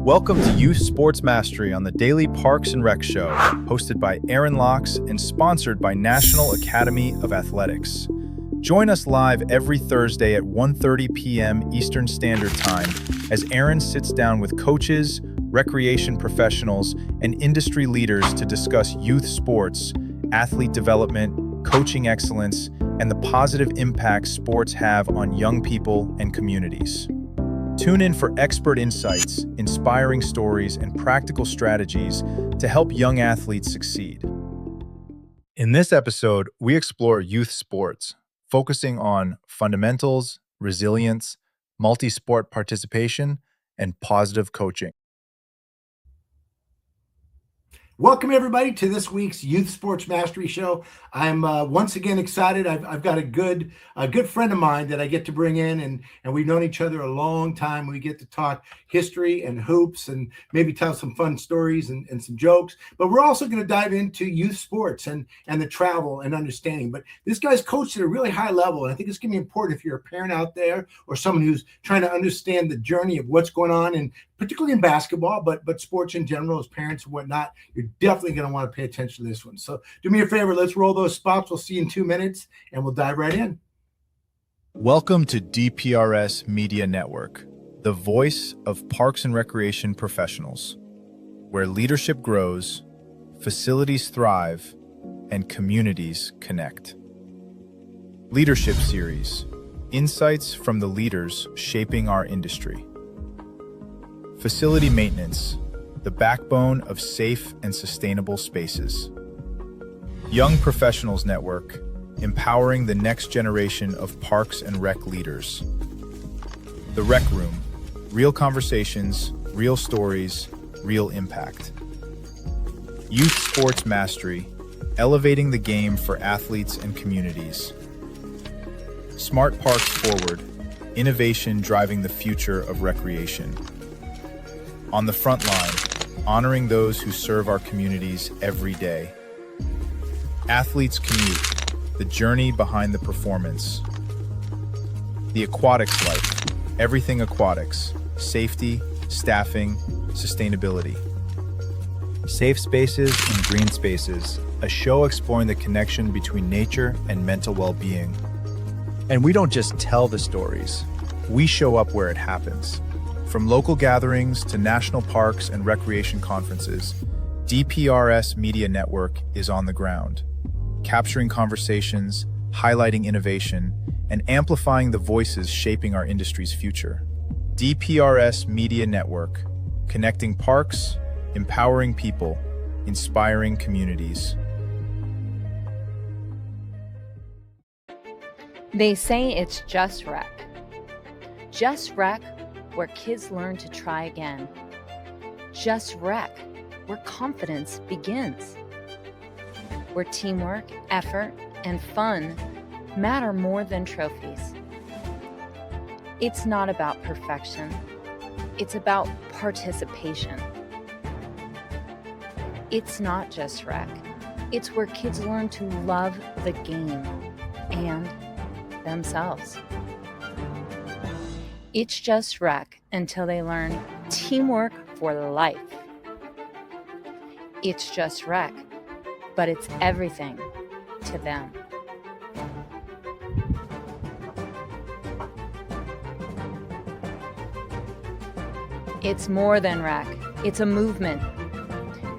Welcome to Youth Sports Mastery on the Daily Parks and Rec Show, hosted by Aaron Locks and sponsored by National Academy of Athletics. Join us live every Thursday at 1:30 p.m. Eastern Standard Time as Aaron sits down with coaches, recreation professionals, and industry leaders to discuss youth sports, athlete development, coaching excellence, and the positive impact sports have on young people and communities. Tune in for expert insights, inspiring stories, and practical strategies to help young athletes succeed. In this episode, we explore youth sports, focusing on fundamentals, resilience, multi-sport participation, and positive coaching. Welcome, everybody, to this week's Youth Sports Mastery Show. I'm once again excited. I've got a good friend of mine that I get to bring in, and we've known each other a long time. We get to talk history and hoops and maybe tell some fun stories and some jokes. But we're also going to dive into youth sports and the travel and understanding. But this guy's coached at a really high level, and I think it's going to be important if you're a parent out there or someone who's trying to understand the journey of what's going on, and particularly in basketball, but sports in general as parents and whatnot. You're definitely going to want to pay attention to this one. So do me a favor, let's roll those spots. We'll see you in 2 minutes, and we'll dive right in. Welcome to DPRS Media Network, the voice of parks and recreation professionals, where leadership grows, facilities thrive, and communities connect. Leadership Series, insights from the leaders shaping our industry. Facility maintenance, the backbone of safe and sustainable spaces. Young Professionals Network, empowering the next generation of parks and rec leaders. The Rec Room, real conversations, real stories, real impact. Youth Sports Mastery, elevating the game for athletes and communities. Smart Parks Forward, innovation driving the future of recreation. On the front line, honoring those who serve our communities every day. Athletes Commute, the journey behind the performance. The Aquatics Life, everything aquatics, safety, staffing, sustainability. Safe Spaces and Green Spaces, a show exploring the connection between nature and mental well-being. And we don't just tell the stories, we show up where it happens. From local gatherings to national parks and recreation conferences, DPRS Media Network is on the ground, capturing conversations, highlighting innovation, and amplifying the voices shaping our industry's future. DPRS Media Network, connecting parks, empowering people, inspiring communities. They say it's just rec. Just rec, where kids learn to try again. Just rec, where confidence begins. Where teamwork, effort, and fun matter more than trophies. It's not about perfection. It's about participation. It's not just rec. It's where kids learn to love the game and themselves. It's just rec until they learn teamwork for life. It's just rec, but it's everything to them. It's more than rec, it's a movement.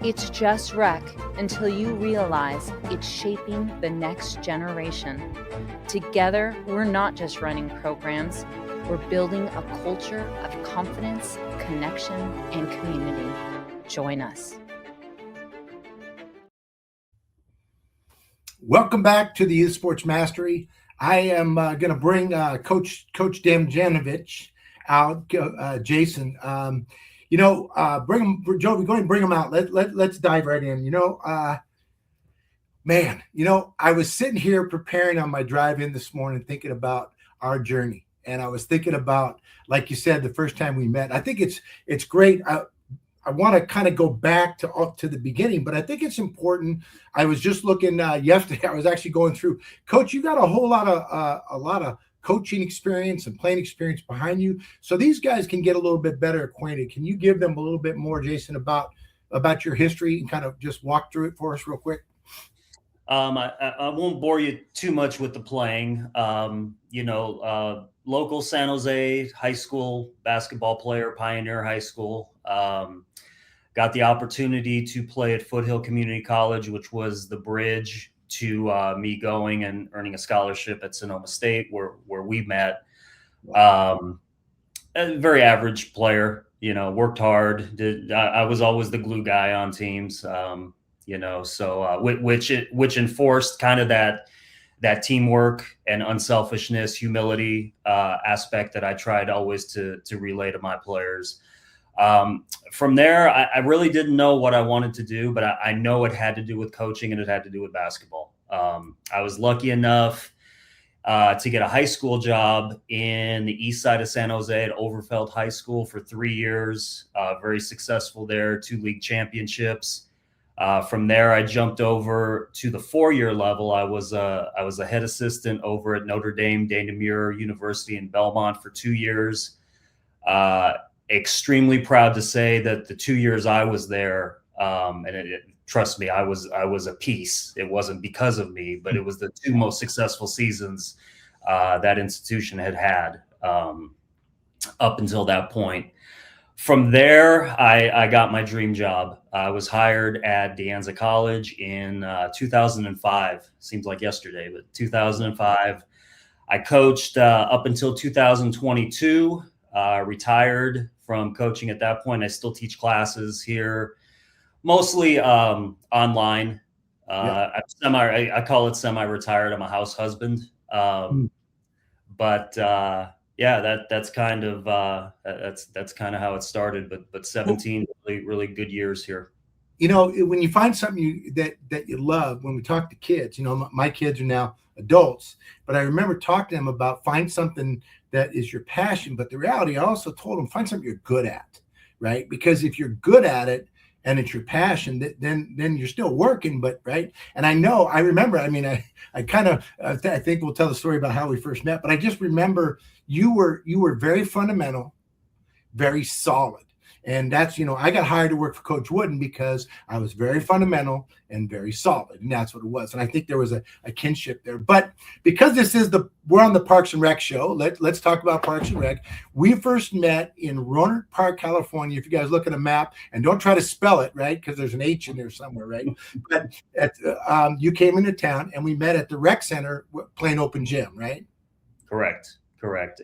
It's just rec until you realize it's shaping the next generation. Together, we're not just running programs, we're building a culture of confidence, connection, and community. Join us. Welcome back to the Youth Sports Mastery. I am going to bring Coach Damjanovic out, Jason. Bring him, Joe. We're going to bring him out. Let's dive right in. I was sitting here preparing on my drive in this morning, thinking about our journey. And I was thinking about, like you said, the first time we met. I think it's great. I want to kind of go back to the beginning, but I think it's important. I was just looking yesterday. I was actually going through, Coach. You got a lot of coaching experience and playing experience behind you. So these guys can get a little bit better acquainted. Can you give them a little bit more, Jason, about your history and kind of just walk through it for us real quick? I won't bore you too much with the playing. Local San Jose high school basketball player, Pioneer High School. Got the opportunity to play at Foothill Community College, which was the bridge to me going and earning a scholarship at Sonoma State, where we met. A very average player, worked hard. I was always the glue guy on teams, which enforced kind of that teamwork and unselfishness, humility aspect that I tried always to relay to my players. From there, I really didn't know what I wanted to do, but I know it had to do with coaching and it had to do with basketball. I was lucky enough to get a high school job in the east side of San Jose at Overfeld High School for 3 years. Very successful there, 2 league championships. From there, I jumped over to the 4-year level. I was a head assistant over at Notre Dame de Namur University in Belmont for 2 years. Extremely proud to say that the 2 years I was there, trust me, I was a piece. It wasn't because of me, but it was the 2 most successful seasons that institution had up until that point. From there, I got my dream job. I was hired at De Anza College in 2005. Seems like yesterday, but 2005. I coached up until 2022. Retired from coaching at that point. I still teach classes here, mostly online. I call it semi-retired. I'm a house husband. But that's kind of how it started. But 17 really good years here. When you find something that you love, when we talk to kids, my kids are now adults, but I remember talking to them about find something that is your passion. But the reality, I also told them, find something you're good at, right? Because if you're good at it and it's your passion, then you're still working, but right. And I remember, I kind of, I think we'll tell the story about how we first met, but I just remember you were very fundamental, very solid. And that's, I got hired to work for Coach Wooden because I was very fundamental and very solid. And that's what it was. And I think there was a kinship there. But because we're on the Parks and Rec show, let's talk about Parks and Rec. We first met in Rohnert Park, California. If you guys look at a map, and don't try to spell it, right? Because there's an H in there somewhere, right? But you came into town and we met at the rec center playing open gym, right? Correct.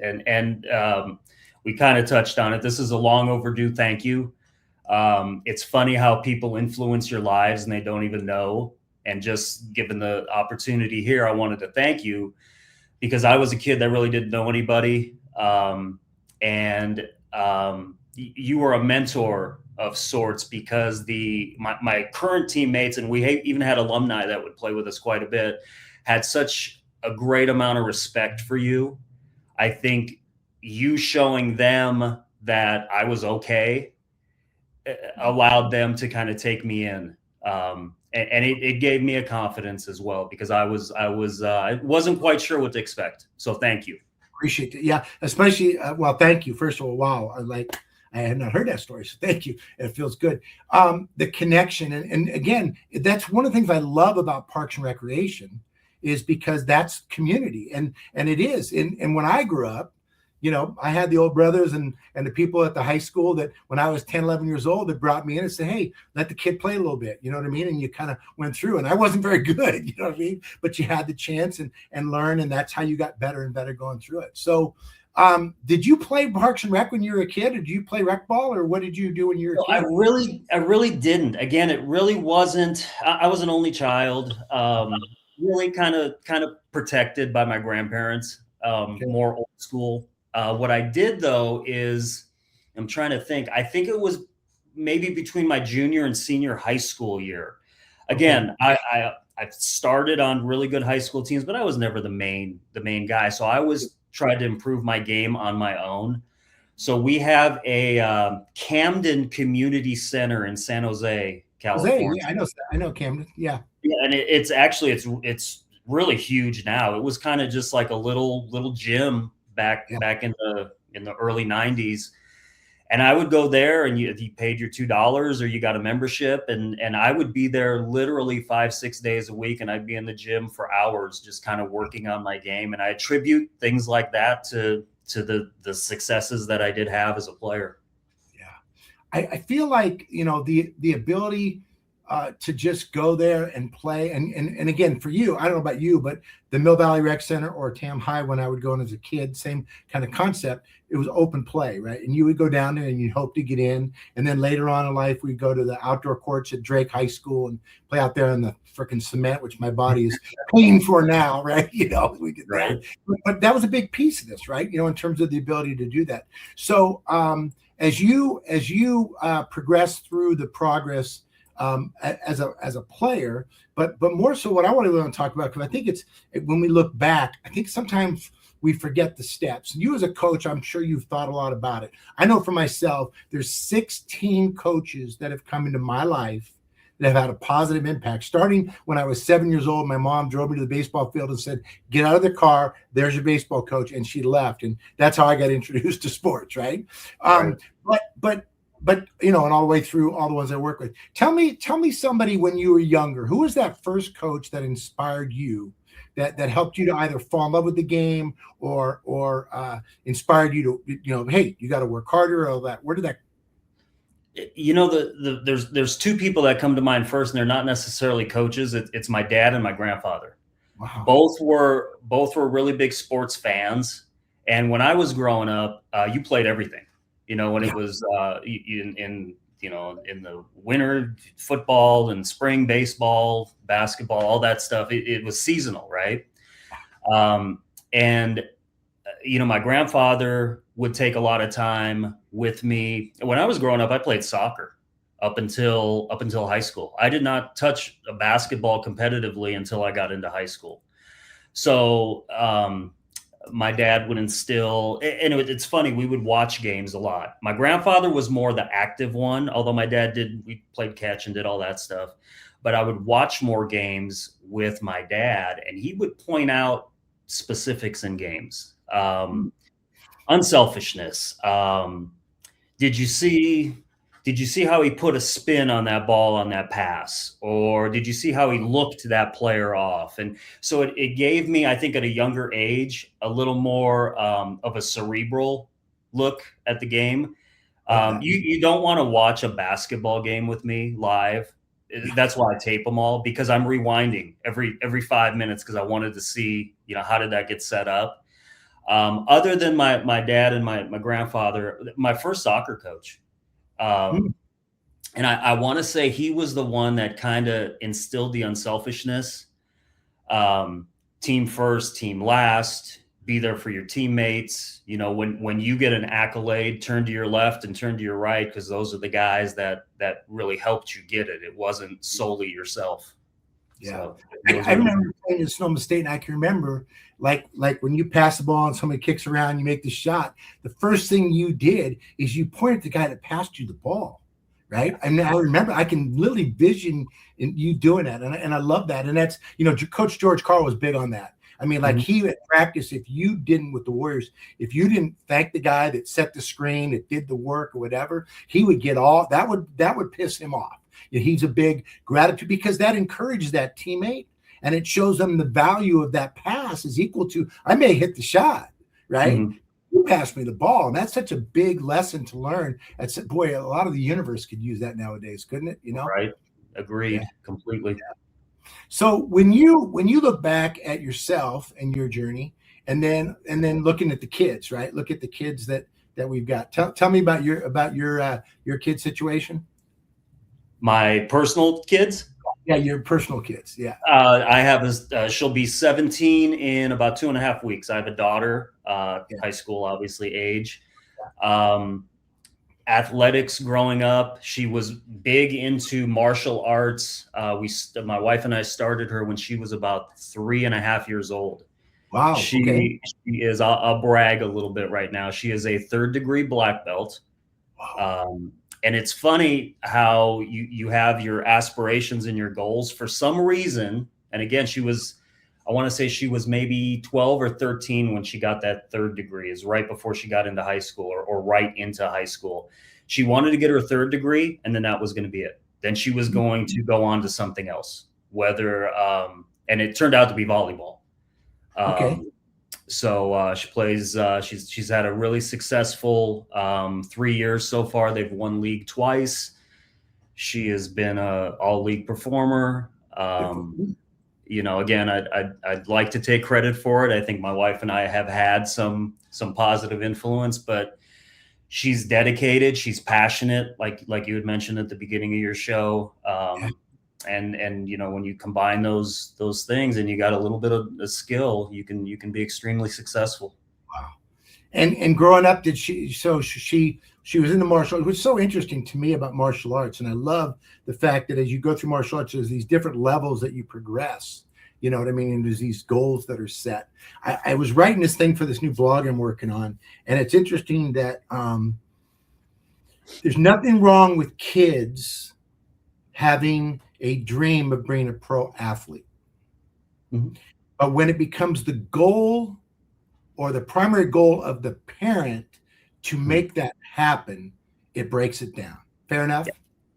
And we kind of touched on it. This is a long overdue thank you. It's funny how people influence your lives and they don't even know. And just given the opportunity here, I wanted to thank you because I was a kid that really didn't know anybody. And you were a mentor of sorts because my current teammates, and we even had alumni that would play with us quite a bit, had such a great amount of respect for you. I think you showing them that I was okay allowed them to kind of take me in. And it gave me a confidence as well because I wasn't quite sure what to expect. So thank you. Appreciate it. Yeah. Especially, thank you. First of all, wow. I had not heard that story. So thank you. It feels good. The connection. And again, that's one of the things I love about Parks and Recreation is because that's community. And it is. And when I grew up, I had the old brothers and the people at the high school that when I was 10, 11 years old, that brought me in and said, hey, let the kid play a little bit. You know what I mean? And you kind of went through, and I wasn't very good, you know what I mean? But you had the chance and learn, and that's how you got better and better going through it. So did you play Parks and Rec when you were a kid? Or did you play rec ball, or what did you do when you were a kid? I really didn't. Again, it really wasn't. I was an only child, really kind of protected by my grandparents, more old school. What I did though is, I'm trying to think. I think it was maybe between my junior and senior high school year. Again, I started on really good high school teams, but I was never the main guy. So I was tried to improve my game on my own. So we have a Camden Community Center in San Jose, California. Yeah, I know Camden. Yeah. Yeah, and it's really huge now. It was kind of just like a little gym back in the early 90s. And I would go there, and you paid your $2 or you got a membership, and I would be there literally 5-6 days a week, and I'd be in the gym for hours just kind of working on my game. And I attribute things like that to the successes that I did have as a player. Yeah. I feel like, the ability to just go there and play. And again, for you, I don't know about you, but the Mill Valley Rec Center or Tam High, when I would go in as a kid, same kind of concept. It was open play, right? And you would go down there and you'd hope to get in. And then later on in life, we'd go to the outdoor courts at Drake High School and play out there in the freaking cement, which my body is paying for now, right? We get right. That. But that was a big piece of this, right? In terms of the ability to do that. So as you progress through the progress as a player, but more so what I want to talk about, because I think it's when we look back, I think sometimes we forget the steps. You as a coach, I'm sure you've thought a lot about it. I know for myself, there's 16 coaches that have come into my life that have had a positive impact. Starting when I was 7 years old, my mom drove me to the baseball field and said, "Get out of the car. There's your baseball coach." And she left. And that's how I got introduced to sports, right? Right. But and all the way through all the ones I work with. Tell me somebody when you were younger, who was that first coach that inspired you, that helped you to either fall in love with the game or inspired you to, hey, you got to work harder, all that. Where did that? There's two people that come to mind first, and they're not necessarily coaches. It's my dad and my grandfather. Wow. Both were really big sports fans. And when I was growing up, you played everything. When it was in the winter, football, and spring baseball, basketball, all that stuff, it was seasonal, right? And my grandfather would take a lot of time with me. When I was growing up, I played soccer up until high school. I did not touch a basketball competitively until I got into high school. So my dad would instill, and it's funny, we would watch games a lot. My grandfather was more the active one, although my dad we played catch and did all that stuff. But I would watch more games with my dad, and he would point out specifics in games. Unselfishness. Did you see how he put a spin on that ball on that pass? Or did you see how he looked that player off? And so it gave me, I think at a younger age, a little more of a cerebral look at the game. You don't want to watch a basketball game with me live. That's why I tape them all, because I'm rewinding every 5 minutes, because I wanted to see, how did that get set up? Other than my dad and my grandfather, my first soccer coach, and I want to say he was the one that kind of instilled the unselfishness, team first, team last, be there for your teammates. When you get an accolade, turn to your left and turn to your right, because those are the guys that really helped you get it. It wasn't solely yourself. Yeah. So I remember playing in Sonoma State, and I can remember like when you pass the ball and somebody kicks around, you make the shot. The first thing you did is you pointed at the guy that passed you the ball, right? I mean, I remember, I can literally vision you doing that, and I love that. And that's, Coach George Carl was big on that. I mean, like he at practice, if you didn't, with the Warriors, if you didn't thank the guy that set the screen, that did the work or whatever, he would get all that would piss him off. He's a big gratitude, because that encourages that teammate, and it shows them the value of that pass is equal to, I may hit the shot, right? Mm-hmm. You passed me the ball. And that's such a big lesson to learn. That's, boy, a lot of the universe could use that nowadays, couldn't it? Right. Agreed. Yeah. Completely. Yeah. So when you look back at yourself and your journey, and then looking at the kids, right? Look at the kids that we've got. Tell me about your kid situation. My personal kids? Yeah, your personal kids. Yeah. I have she'll be 17 in about 2.5 weeks. I have a daughter, high school, obviously, age. Athletics growing up. She was big into martial arts. My wife and I started her when she was about 3.5 years old. Wow. She is, I'll brag a little bit right now. She is a 3rd-degree black belt. Wow. And it's funny how you have your aspirations and your goals for some reason. And again, she was I want to say she was maybe 12 or 13 when she got that third degree, is right before she got into high school, or right into high school. She wanted to get her third degree, and then that was going to be it. Then she was going to go on to something else, and it turned out to be volleyball. Okay. So she plays, she's had a really successful 3 years so far. They've won league twice. She has been a all league performer. Again, I'd like to take credit for it. I think my wife and I have had some positive influence, but she's dedicated. She's passionate, like you had mentioned at the beginning of your show. And when you combine those things and you got a little bit of a skill, you can be extremely successful. Wow. And growing up, she was into martial arts, which is so interesting to me about martial arts. And I love the fact that as you go through martial arts, there's these different levels that you progress. You know what I mean? And there's these goals that are set. I was writing this thing for this new blog I'm working on, and it's interesting that there's nothing wrong with kids having a dream of being a pro athlete. Mm-hmm. But when it becomes the goal or the primary goal of the parent to make that happen, it breaks it down. Fair enough?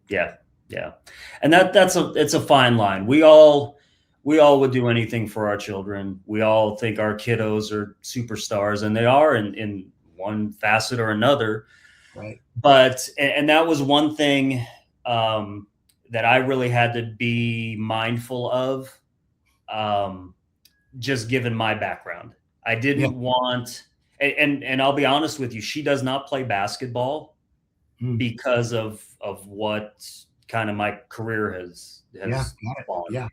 Yeah. And it's a fine line. We all would do anything for our children. We all think our kiddos are superstars, and they are in one facet or another. Right. But that was one thing that I really had to be mindful of, just given my background. I didn't want, and I'll be honest with you, she does not play basketball because of what kind of my career has fallen. Yeah.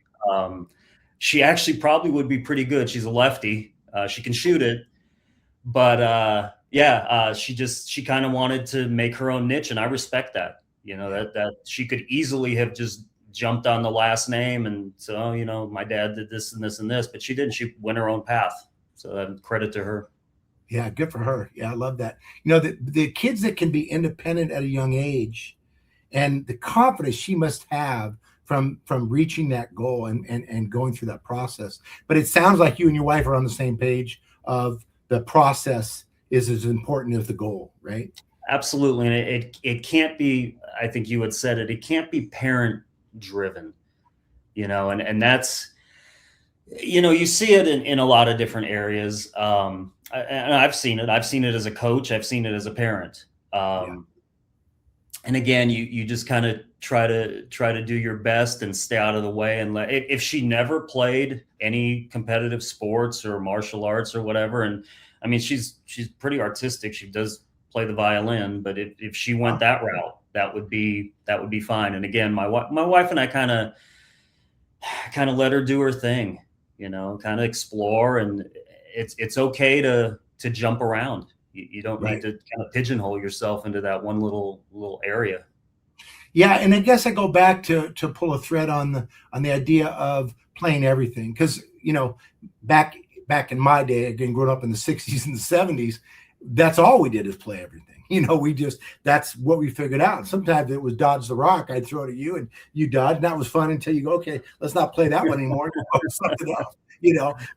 She actually probably would be pretty good. She's a lefty. She can shoot it, but she kind of wanted to make her own niche, and I respect that. That she could easily have just jumped on the last name and so, my dad did this and this and this, but she didn't. She went her own path. So credit to her. Yeah, good for her. Yeah, I love that. The kids that can be independent at a young age, and the confidence she must have from reaching that goal and going through that process. But it sounds like you and your wife are on the same page of the process is as important as the goal, right? Absolutely. And it can't be, I think you had said it can't be parent driven, and that's, you see it in a lot of different areas. And I've seen it as a coach. I've seen it as a parent. And again, you just kind of try to do your best and stay out of the way. And if she never played any competitive sports or martial arts or whatever, and I mean, she's pretty artistic. She does play the violin, but if she went that route, that would be fine. And again, my wife and I kind of let her do her thing, kind of explore, and it's okay to jump around. You don't need to kind of pigeonhole yourself into that one little area. Yeah, and I guess I go back to pull a thread on the idea of playing everything, because back in my day, again, growing up in the 60s and the 70s, that's all we did is play everything. That's what we figured out. Sometimes it was dodge the rock. I'd throw it at you and you dodge. And that was fun until you go, okay, let's not play that one anymore. Something else,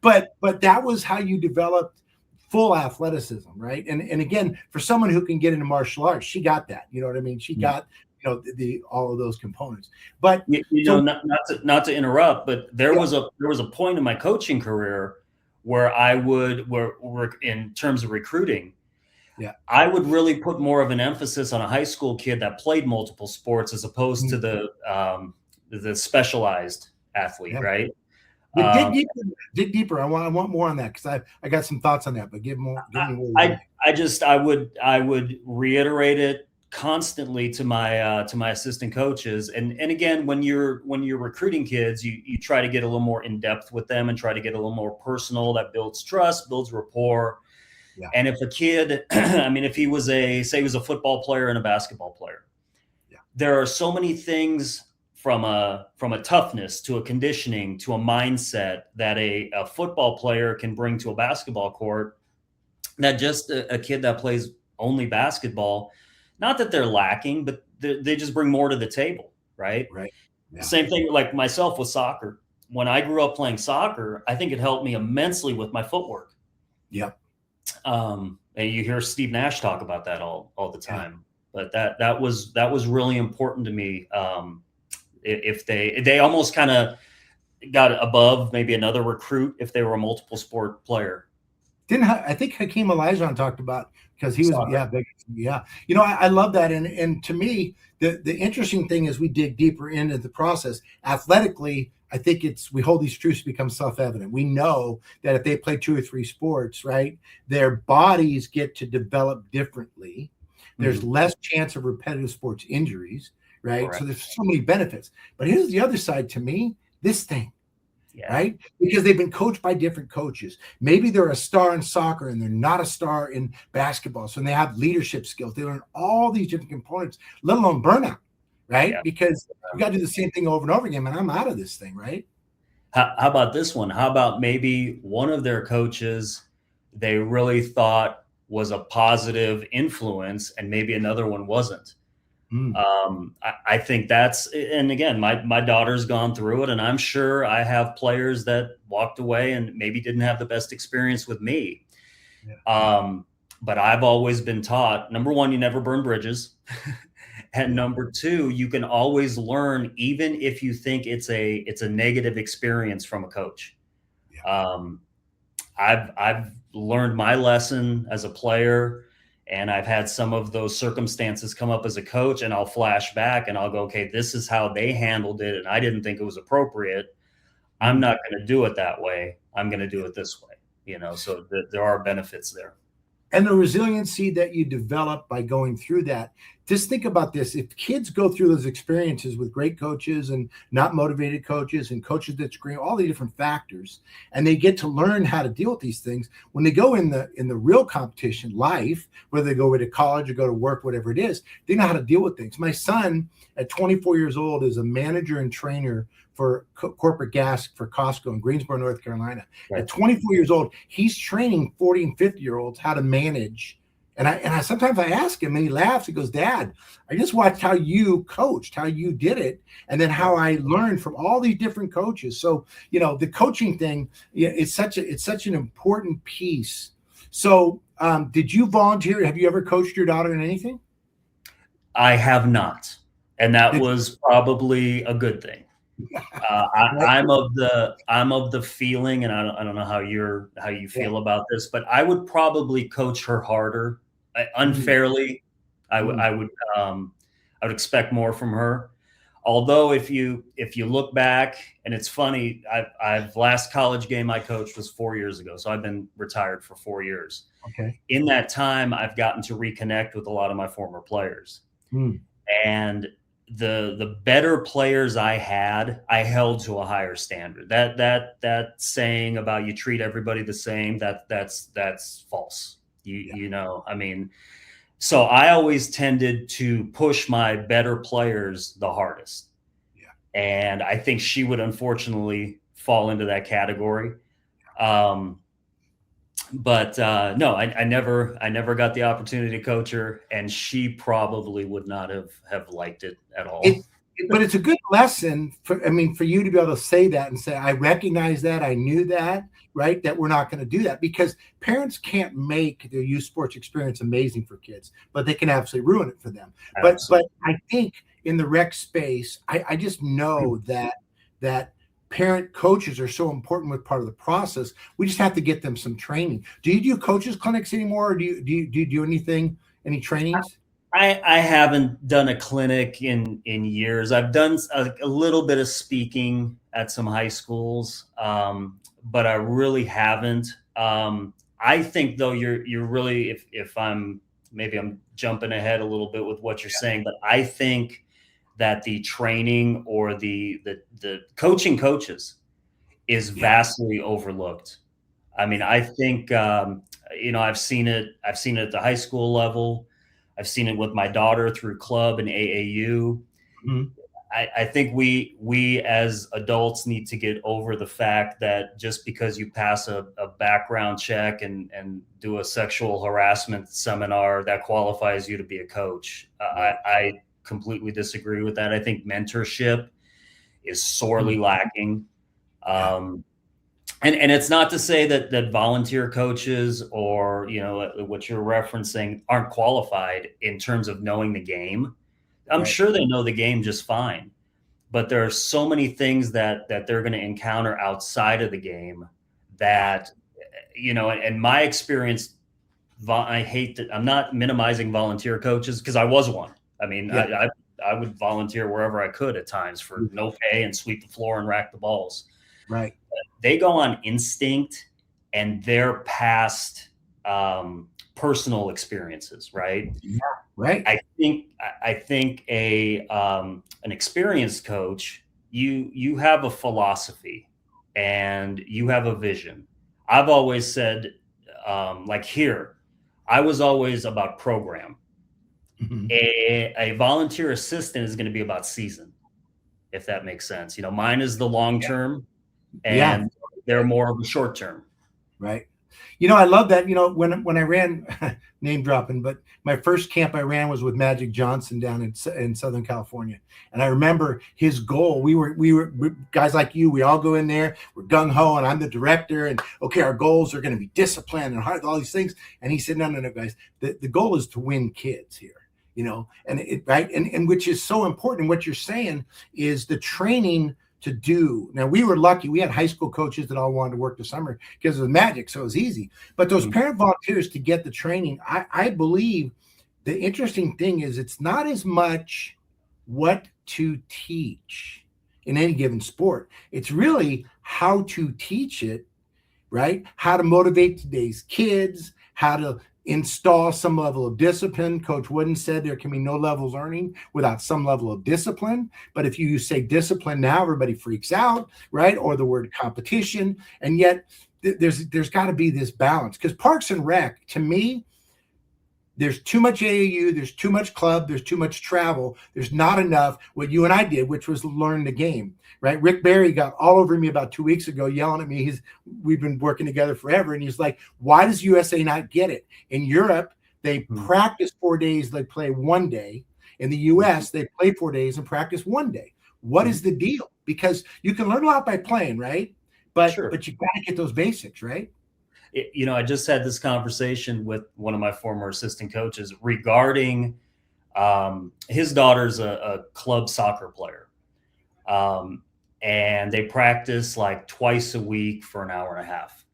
But that was how you developed full athleticism, right? And again, for someone who can get into martial arts, she got that. You know what I mean? She got all of those components. But not to interrupt, but there was a point in my coaching career where where in terms of recruiting, I would really put more of an emphasis on a high school kid that played multiple sports as opposed to the specialized athlete, right? But dig deeper. I want more on that, because I got some thoughts on that. But give me more. I would reiterate it constantly to my assistant coaches, and again, when you're recruiting kids, you try to get a little more in depth with them and try to get a little more personal. That builds trust, builds rapport. Yeah. And if a kid, if he was say he was a football player and a basketball player, there are so many things from a toughness to a conditioning to a mindset that a football player can bring to a basketball court that just a kid that plays only basketball, not that they're lacking, but they just bring more to the table, right? Right. Yeah. Same thing like myself with soccer. when I grew up playing soccer, I think it helped me immensely with my footwork. Yep. And you hear Steve Nash talk about that all the Yeah. time. But that was really important to me. If they almost kind of got above maybe another recruit if they were a multiple sport player. I think Hakeem Olajuwon talked about, because he was Soccer. big. Yeah. I love that. And to me, the interesting thing is we dig deeper into the process. Athletically, I think we hold these truths to become self-evident. We know that if they play 2 or 3 sports, right, their bodies get to develop differently. There's less chance of repetitive sports injuries, right? Correct. So there's so many benefits. But here's the other side to me, this thing. Yeah. Right? Because they've been coached by different coaches. Maybe they're a star in soccer and they're not a star in basketball. So they have leadership skills. They learn all these different components, let alone burnout, right? Yeah. Because you got to do the same thing over and over again, man. I'm out of this thing, right? How about this one? How about maybe one of their coaches they really thought was a positive influence and maybe another one wasn't? I think that's, and again, my daughter's gone through it, and I'm sure I have players that walked away and maybe didn't have the best experience with me. Yeah. But I've always been taught, number one, you never burn bridges. And number two, you can always learn, even if you think it's a negative experience from a coach. Yeah. I've learned my lesson as a player, and I've had some of those circumstances come up as a coach, and I'll flash back and I'll go, okay, this is how they handled it, and I didn't think it was appropriate. I'm not going to do it that way. I'm going to do it this way. So there are benefits there. And the resiliency that you develop by going through that. Just think about this. If kids go through those experiences with great coaches and not motivated coaches and coaches that scream, all the different factors, and they get to learn how to deal with these things, when they go in the real competition, life, whether they go away to college or go to work, whatever it is, they know how to deal with things. My son at 24 years old is a manager and trainer for corporate gas for Costco in Greensboro, North Carolina. Right. At 24 years old, he's training 40 and 50-year-olds how to manage. And I sometimes I ask him, and he laughs. He goes, "Dad, I just watched how you coached, how you did it, and then how I learned from all these different coaches." So, the coaching thing, it's such an important piece. So, did you volunteer? Have you ever coached your daughter in anything? I have not, and that was probably a good thing. I'm of the feeling, and I don't know how you feel about this, but I would probably coach her harder, unfairly. I would expect more from her. Although if you look back, and it's funny, I've last college game I coached was 4 years ago, so I've been retired for 4 years. Okay. In that time, I've gotten to reconnect with a lot of my former players, and the better players I held to a higher standard. That saying about you treat everybody the same, that's false. So I always tended to push my better players the hardest. Yeah. And I think she would unfortunately fall into that category. But no, I never got the opportunity to coach her, and she probably would not have liked it at all. But it's a good lesson for you to be able to say that and say, I recognize that, I knew that, right? That we're not going to do that, because parents can't make their youth sports experience amazing for kids, but they can absolutely ruin it for them. But I think in the rec space, I just know that parent coaches are so important with part of the process. We just have to get them some training. Do you do coaches clinics anymore, or do you do anything, any trainings? I haven't done a clinic in years. I've done a little bit of speaking at some high schools, but I really haven't. I think though you're really, if I'm jumping ahead a little bit with what you're saying, but I think that the training or the coaching coaches is vastly overlooked. I think I've seen it at the high school level. I've seen it with my daughter through club and AAU. Mm-hmm. I think we as adults need to get over the fact that just because you pass a background check and do a sexual harassment seminar, that qualifies you to be a coach. I completely disagree with that. I think mentorship is sorely lacking. And it's not to say that volunteer coaches or, what you're referencing aren't qualified in terms of knowing the game. I'm sure they know the game just fine, but there are so many things that they're going to encounter outside of the game that, and my experience, I'm not minimizing volunteer coaches because I was one. I mean, I would volunteer wherever I could at times for no pay and sweep the floor and rack the balls. Right. They go on instinct and their past personal experiences, right? Yeah, right. I think an experienced coach, you have a philosophy and you have a vision. I've always said, I was always about program. Mm-hmm. A volunteer assistant is going to be about season, if that makes sense. Mine is the long term, and they're more of a short term. Right. I love that. When I ran, name dropping, but my first camp I ran was with Magic Johnson down in Southern California, and I remember his goal. We were guys like you. We all go in there. We're gung ho, and I'm the director. And okay, our goals are going to be discipline and hard, all these things. And he said, no, guys. The goal is to win kids here. And and which is so important. What you're saying is the training to do. Now, we were lucky. We had high school coaches that all wanted to work the summer because it was Magic, so it was easy. But those parent volunteers to get the training, I believe the interesting thing is it's not as much what to teach in any given sport. It's really how to teach it, right? How to motivate today's kids, how to install some level of discipline. Coach Wooden said there can be no levels learning without some level of discipline. But if you say discipline now, everybody freaks out, right? Or the word competition. And yet there's got to be this balance, because Parks and Rec, to me, there's too much AAU, there's too much club, there's too much travel. There's not enough what you and I did, which was learn the game, right? Rick Barry got all over me about 2 weeks ago, yelling at me. We've been working together forever. And he's like, why does USA not get it? In Europe, they practice 4 days, they play 1 day. In the US, they play 4 days and practice 1 day. What is the deal? Because you can learn a lot by playing, right? But you got to get those basics, right? I just had this conversation with one of my former assistant coaches regarding his daughter's a club soccer player. And they practice like twice a week for an hour and a half.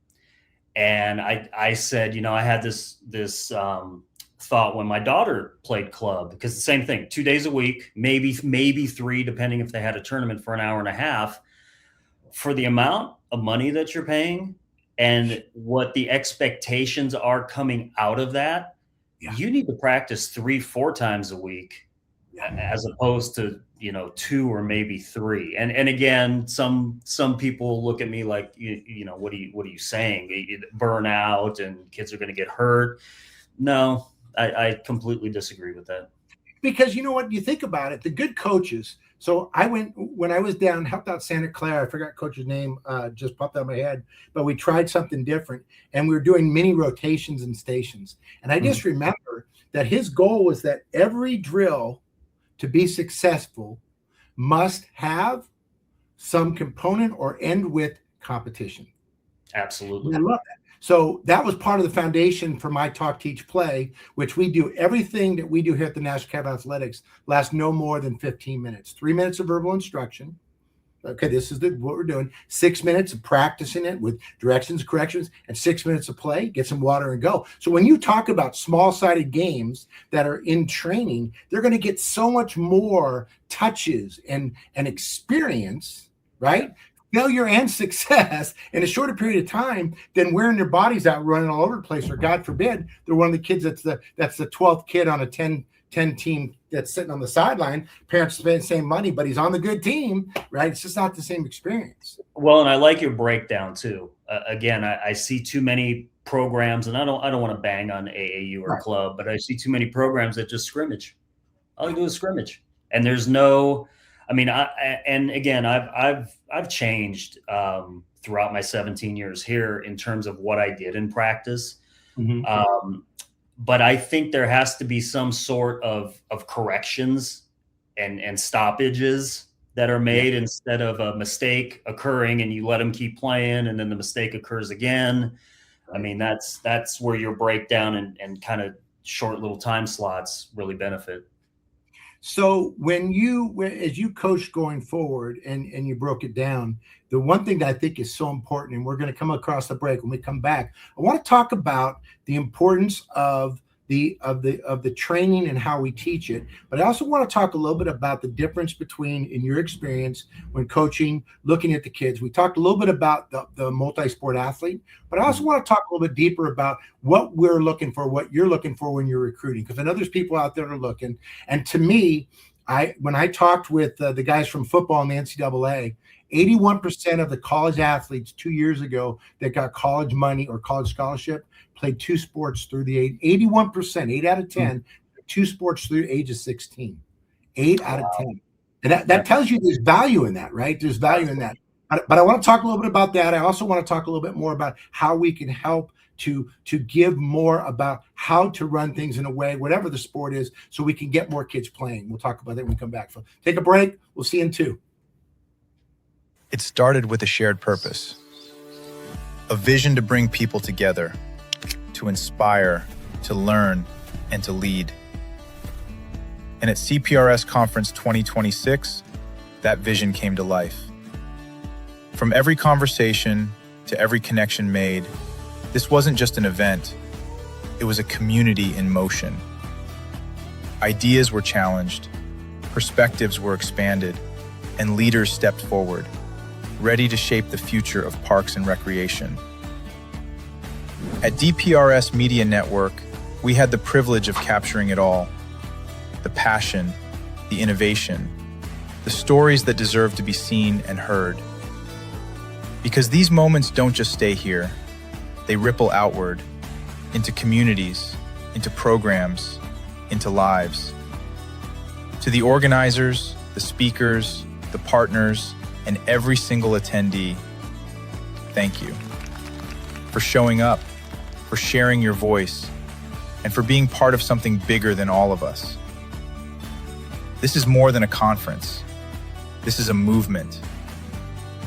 And I said, I had this thought when my daughter played club, because the same thing, 2 days a week, maybe 3, depending if they had a tournament for an hour and a half. For the amount of money that you're paying and what the expectations are coming out of that, you need to practice 3-4 times a week, as opposed to 2 or maybe 3. And again, some people look at me like, what are you saying? Burnout and kids are going to get hurt. No, I completely disagree with that. Because you know what, you think about it, the good coaches. So when I was down, helped out Santa Clara, I forgot coach's name, just popped out of my head, but we tried something different, and we were doing mini rotations and stations. And I just remember that his goal was that every drill to be successful must have some component or end with competition. Absolutely. And I love that. So that was part of the foundation for my Talk, Teach, Play, which we do. Everything that we do here at the National Academy of Athletics lasts no more than 15 minutes. 3 minutes of verbal instruction. Okay, this is what we're doing. 6 minutes of practicing it with directions, corrections, and 6 minutes of play. Get some water and go. So when you talk about small-sided games that are in training, they're going to get so much more touches and experience, right? Failure and success in a shorter period of time than wearing their bodies out running all over the place, or God forbid they're one of the kids that's the 12th kid on a 10 team that's sitting on the sideline. Parents spend the same money, but he's on the good team, right? It's just not the same experience. Well, and I like your breakdown too. Again, I see too many programs, and I don't want to bang on AAU or club, but I see too many programs that just scrimmage. All you do is scrimmage, and there's no. I mean, I've changed throughout my 17 years here in terms of what I did in practice. But I think there has to be some sort of corrections and stoppages that are made instead of a mistake occurring and you let them keep playing and then the mistake occurs again. I mean, that's where your breakdown and kind of short little time slots really benefit. So as you coach going forward and you broke it down, the one thing that I think is so important, and we're going to come across the break when we come back, I want to talk about the importance of the training and how we teach it. But I also want to talk a little bit about the difference between, in your experience when coaching, looking at the kids. We talked a little bit about the multi-sport athlete, but I also want to talk a little bit deeper about what we're looking for, what you're looking for when you're recruiting, because I know there's people out there that are looking. And to me, when I talked with the guys from football in the NCAA, 81% of the college athletes 2 years ago that got college money or college scholarship played two sports through the age. 81%, 8 out of 10, two sports through the age of 16. 8 out of 10. And that tells you there's value in that, right? There's value in that. But I want to talk a little bit about that. I also want to talk a little bit more about how we can help to give more about how to run things in a way, whatever the sport is, so we can get more kids playing. We'll talk about that when we come back. So take a break. We'll see you in 2. It started with a shared purpose, a vision to bring people together, to inspire, to learn, and to lead. And at CPRS Conference 2026, that vision came to life. From every conversation to every connection made, this wasn't just an event, it was a community in motion. Ideas were challenged, perspectives were expanded, and leaders stepped forward, ready to shape the future of parks and recreation. At DPRS Media Network, we had the privilege of capturing it all. The passion, the innovation, the stories that deserve to be seen and heard. Because these moments don't just stay here, they ripple outward, into communities, into programs, into lives. To the organizers, the speakers, the partners, and every single attendee, thank you. For showing up, for sharing your voice, and for being part of something bigger than all of us. This is more than a conference. This is a movement.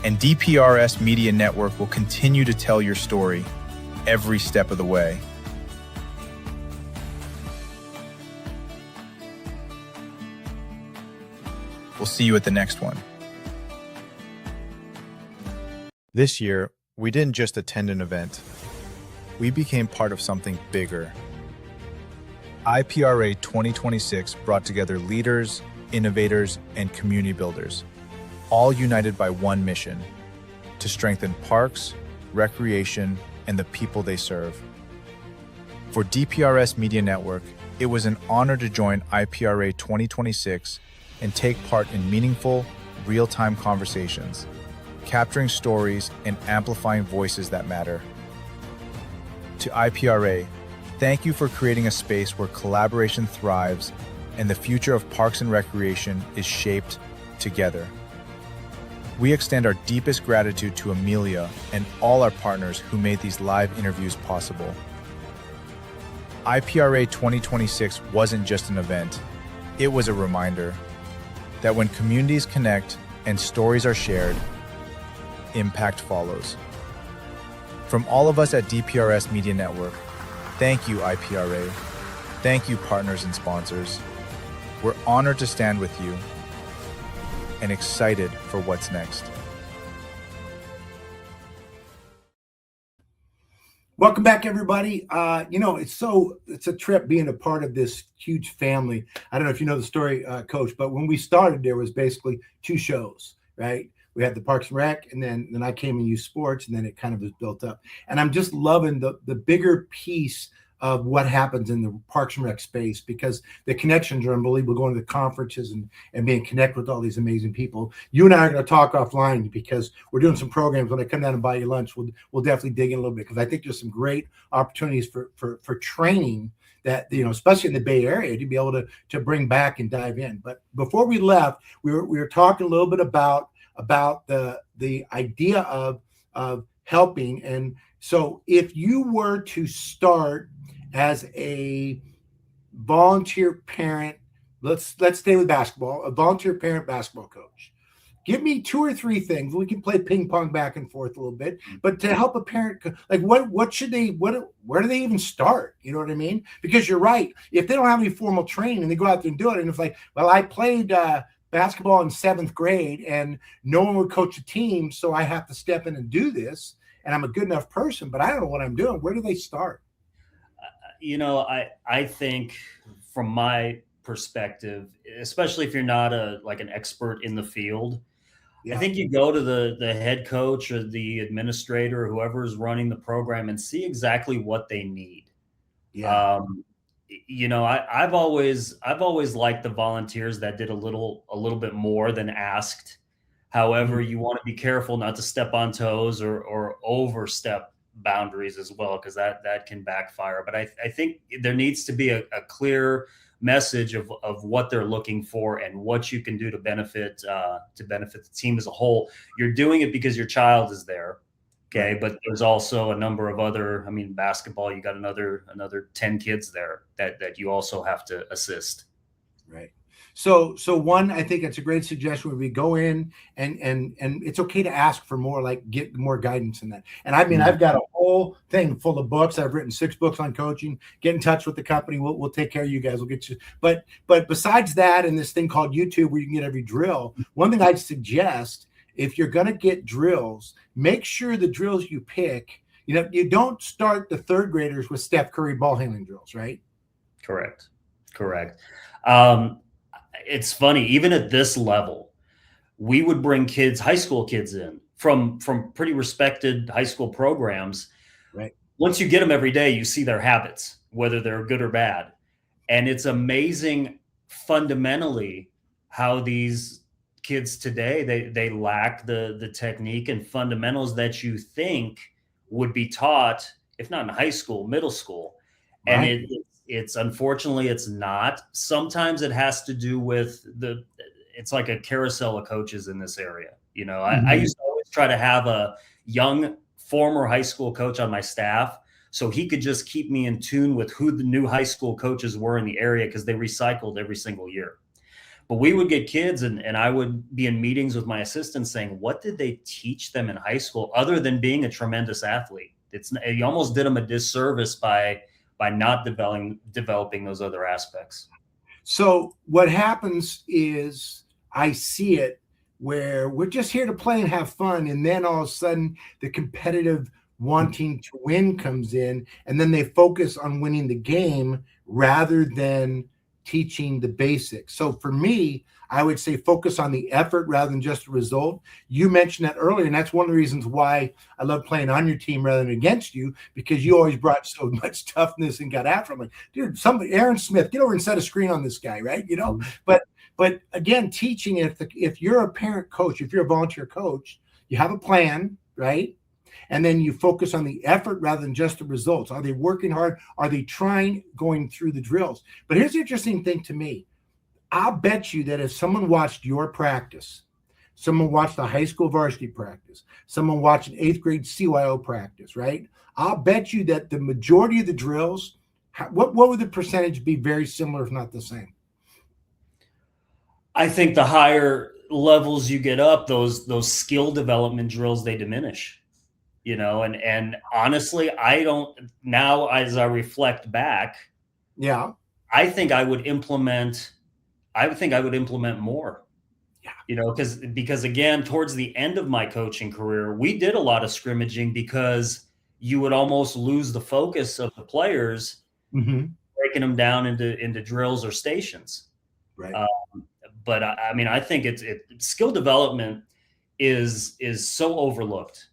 And DPRS Media Network will continue to tell your story every step of the way. We'll see you at the next one. This year, we didn't just attend an event. We became part of something bigger. IPRA 2026 brought together leaders, innovators, and community builders, all united by one mission: to strengthen parks, recreation, and the people they serve. For DPRS Media Network, it was an honor to join IPRA 2026 and take part in meaningful, real-time conversations, capturing stories and amplifying voices that matter. To IPRA, thank you for creating a space where collaboration thrives and the future of parks and recreation is shaped together. We extend our deepest gratitude to Amelia and all our partners who made these live interviews possible. IPRA 2026 wasn't just an event, it was a reminder that when communities connect and stories are shared, impact follows. From all of us at DPRS Media Network, thank you, IPRA. Thank you, partners and sponsors. We're honored to stand with you and excited for what's next. Welcome back, everybody. It's a trip being a part of this huge family. I don't know if you know the story, Coach, but when we started, there was basically 2 shows, right? We had the Parks and Rec, and then I came and used sports, and then it kind of was built up. And I'm just loving the bigger piece of what happens in the Parks and Rec space, because the connections are unbelievable, going to the conferences and being connected with all these amazing people. You and I are going to talk offline because we're doing some programs. When I come down and buy you lunch, we'll definitely dig in a little bit, because I think there's some great opportunities for training that, especially in the Bay Area, to be able to bring back and dive in. But before we left, we were talking a little bit about the idea of helping. And so if you were to start as a volunteer parent, let's stay with basketball, a volunteer parent basketball coach, Give me 2 or 3 things. We can play ping pong back and forth a little bit, but to help a parent, like what should they, where do they even start? You know what I mean? Because you're right. If they don't have any formal training and they go out there and do it, and it's like, well, I played basketball in 7th grade and no one would coach a team, so I have to step in and do this, and I'm a good enough person, but I don't know what I'm doing. Where do they start? I think from my perspective, especially if you're not an expert in the field, I think you go to the head coach or the administrator or whoever is running the program and see exactly what they need. Yeah. I've always liked the volunteers that did a little bit more than asked. However, you want to be careful not to step on toes or overstep boundaries as well, because that can backfire. But I think there needs to be a clear message of what they're looking for and what you can do to benefit the team as a whole. You're doing it because your child is there. Okay. Right. But there's also a number of other, basketball, you got another 10 kids there that you also have to assist. Right. So one, I think it's a great suggestion where we go in and it's okay to ask for more, like get more guidance in that. And I've got a whole thing full of books. I've written 6 books on coaching. Get in touch with the company. We'll take care of you guys. We'll get you. But besides that, and this thing called YouTube where you can get every drill, one thing I'd suggest, if you're going to get drills, make sure the drills you pick, you don't start the 3rd graders with Steph Curry ball handling drills, right? Correct. It's funny, even at this level, we would bring high school kids in from pretty respected high school programs. Right. Once you get them every day, you see their habits, whether they're good or bad. And it's amazing fundamentally how these kids today, they lack the technique and fundamentals that you think would be taught, if not in high school, middle school. Right. And it's unfortunately, it's not. Sometimes it has to do with it's like a carousel of coaches in this area. I used to always try to have a young former high school coach on my staff, so he could just keep me in tune with who the new high school coaches were in the area, because they recycled every single year. But we would get kids and I would be in meetings with my assistants saying, what did they teach them in high school other than being a tremendous athlete? You almost did them a disservice by not developing those other aspects. So what happens is I see it where we're just here to play and have fun, and then all of a sudden the competitive wanting to win comes in, and then they focus on winning the game rather than teaching the basics. So for me, I would say focus on the effort rather than just the result. You mentioned that earlier, and that's one of the reasons why I love playing on your team rather than against you, because you always brought so much toughness and got after him. Like, dude, Aaron Smith, get over and set a screen on this guy, right? But again, teaching, if you're a parent coach, if you're a volunteer coach, you have a plan, right? And then you focus on the effort rather than just the results. Are they working hard? Are they going through the drills? But here's the interesting thing to me. I'll bet you that if someone watched your practice, someone watched a high school varsity practice, someone watched an 8th grade CYO practice, right? I'll bet you that the majority of the drills, what would the percentage be? Very similar, if not the same. I think the higher levels you get up, those skill development drills, they diminish. And honestly, I don't, now as I reflect back, I think I would implement more. Because again, towards the end of my coaching career, we did a lot of scrimmaging because you would almost lose the focus of the players, breaking them down into drills or stations. Right. But I think skill development is so overlooked.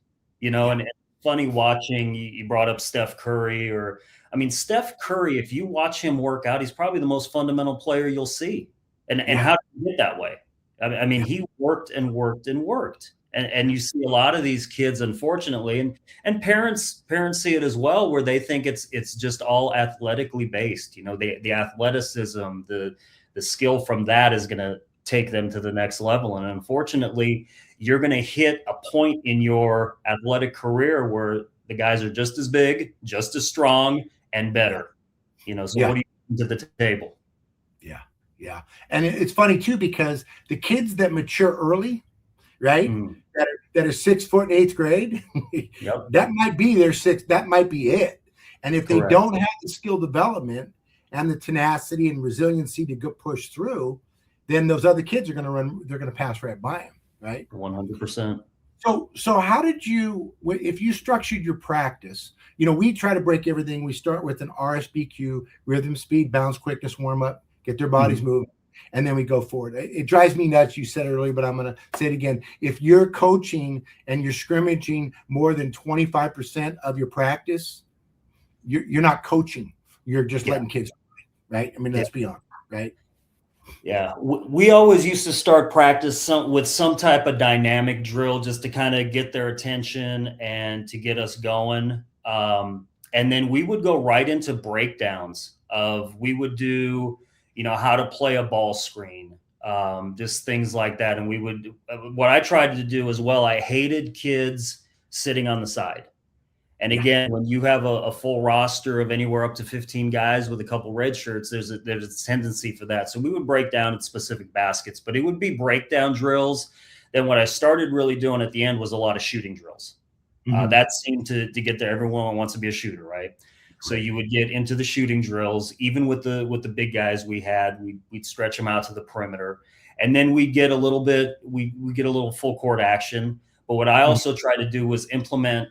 And it's funny watching, you brought up Steph Curry, Steph Curry, if you watch him work out, he's probably the most fundamental player you'll see. And how did he get that way? He worked and worked and worked. And you see a lot of these kids, unfortunately, and parents see it as well, where they think it's just all athletically based. The athleticism, the skill from that is going to take them to the next level. And unfortunately, you're going to hit a point in your athletic career where the guys are just as big, just as strong, and better. So what do you bring to the table? Yeah. And it's funny too, because the kids that mature early, right? Mm. That are 6 foot in eighth grade. Yep. That might be their six. That might be it. And if they Correct. don't have the skill development and the tenacity and resiliency to go push through, then those other kids are going to run. They're going to pass right by them, right? 100%. So how did you, if you structured your practice, we try to break everything. We start with an RSBQ, rhythm, speed, bounce, quickness, warm up, get their bodies moving, and then we go forward. It drives me nuts. You said it earlier, but I'm going to say it again. If you're coaching and you're scrimmaging more than 25% of your practice, you're not coaching. You're just letting kids play, right? I mean, let's be honest, right? Yeah, we always used to start practice with some type of dynamic drill just to kind of get their attention and to get us going. And then we would go right into breakdowns we would do, how to play a ball screen, just things like that. And what I tried to do as well, I hated kids sitting on the side. And again, when you have a full roster of anywhere up to 15 guys with a couple red shirts, there's a tendency for that. So we would break down at specific baskets, but it would be breakdown drills. Then what I started really doing at the end was a lot of shooting drills. That seemed to get there. Everyone wants to be a shooter, right? So you would get into the shooting drills, even with the big guys we had, we'd stretch them out to the perimeter. And then we get a little full court action. But what I also tried to do was implement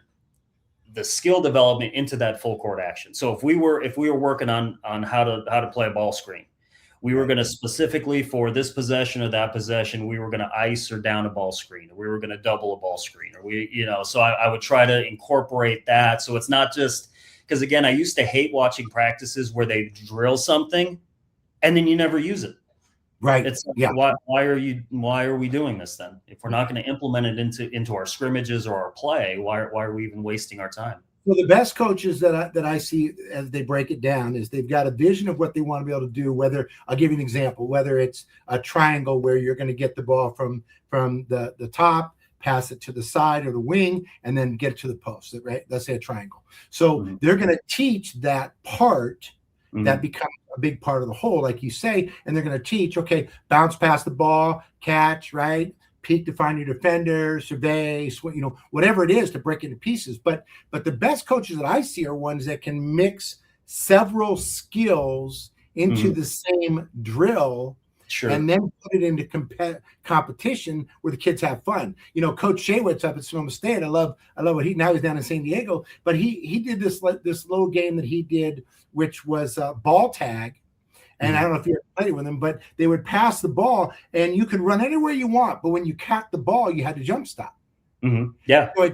the skill development into that full court action. So if we were working on how to play a ball screen, we were going to specifically for this possession or that possession, we were going to ice or down a ball screen, or we were going to double a ball screen, or so I would try to incorporate that. So it's not just because, again, I used to hate watching practices where they drill something and then you never use it. Right. It's why are we doing this then? If we're not going to implement it into our scrimmages or our play, why are we even wasting our time? Well, the best coaches that I see as they break it down is they've got a vision of what they want to be able to do. Whether I'll give you an example, whether it's a triangle where you're going to get the ball from the top, pass it to the side or the wing, and then get it to the post. Right? Let's say a triangle. So they're going to teach that part. That becomes a big part of the whole, like you say, and they're going to teach, okay, bounce past the ball, catch, right? Peek to find your defender, survey, whatever it is to break into pieces. But the best coaches that I see are ones that can mix several skills into the same drill. Sure. And then put it into competition where the kids have fun. Coach Shaywitz up at Sonoma State. I love what now he's down in San Diego, but he did this little game that he did, which was ball tag. And I don't know if you ever played with them, but they would pass the ball and you could run anywhere you want. But when you caught the ball, you had to jump stop. Yeah. So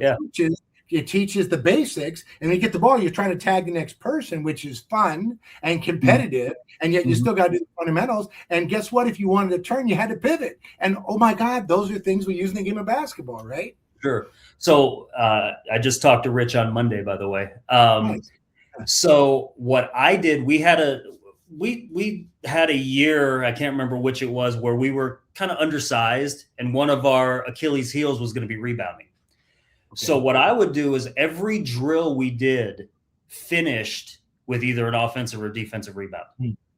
it teaches the basics, and when you get the ball, you're trying to tag the next person, which is fun and competitive, and yet you still got to do the fundamentals. And guess what? If you wanted to turn, you had to pivot. And oh my God, those are things we use in the game of basketball, right? Sure. So I just talked to Rich on Monday, by the way. Nice. So what I did, we had a year, I can't remember which it was, where we were kind of undersized, and one of our Achilles heels was going to be rebounding. Okay. So what I would do is every drill we did finished with either an offensive or defensive rebound.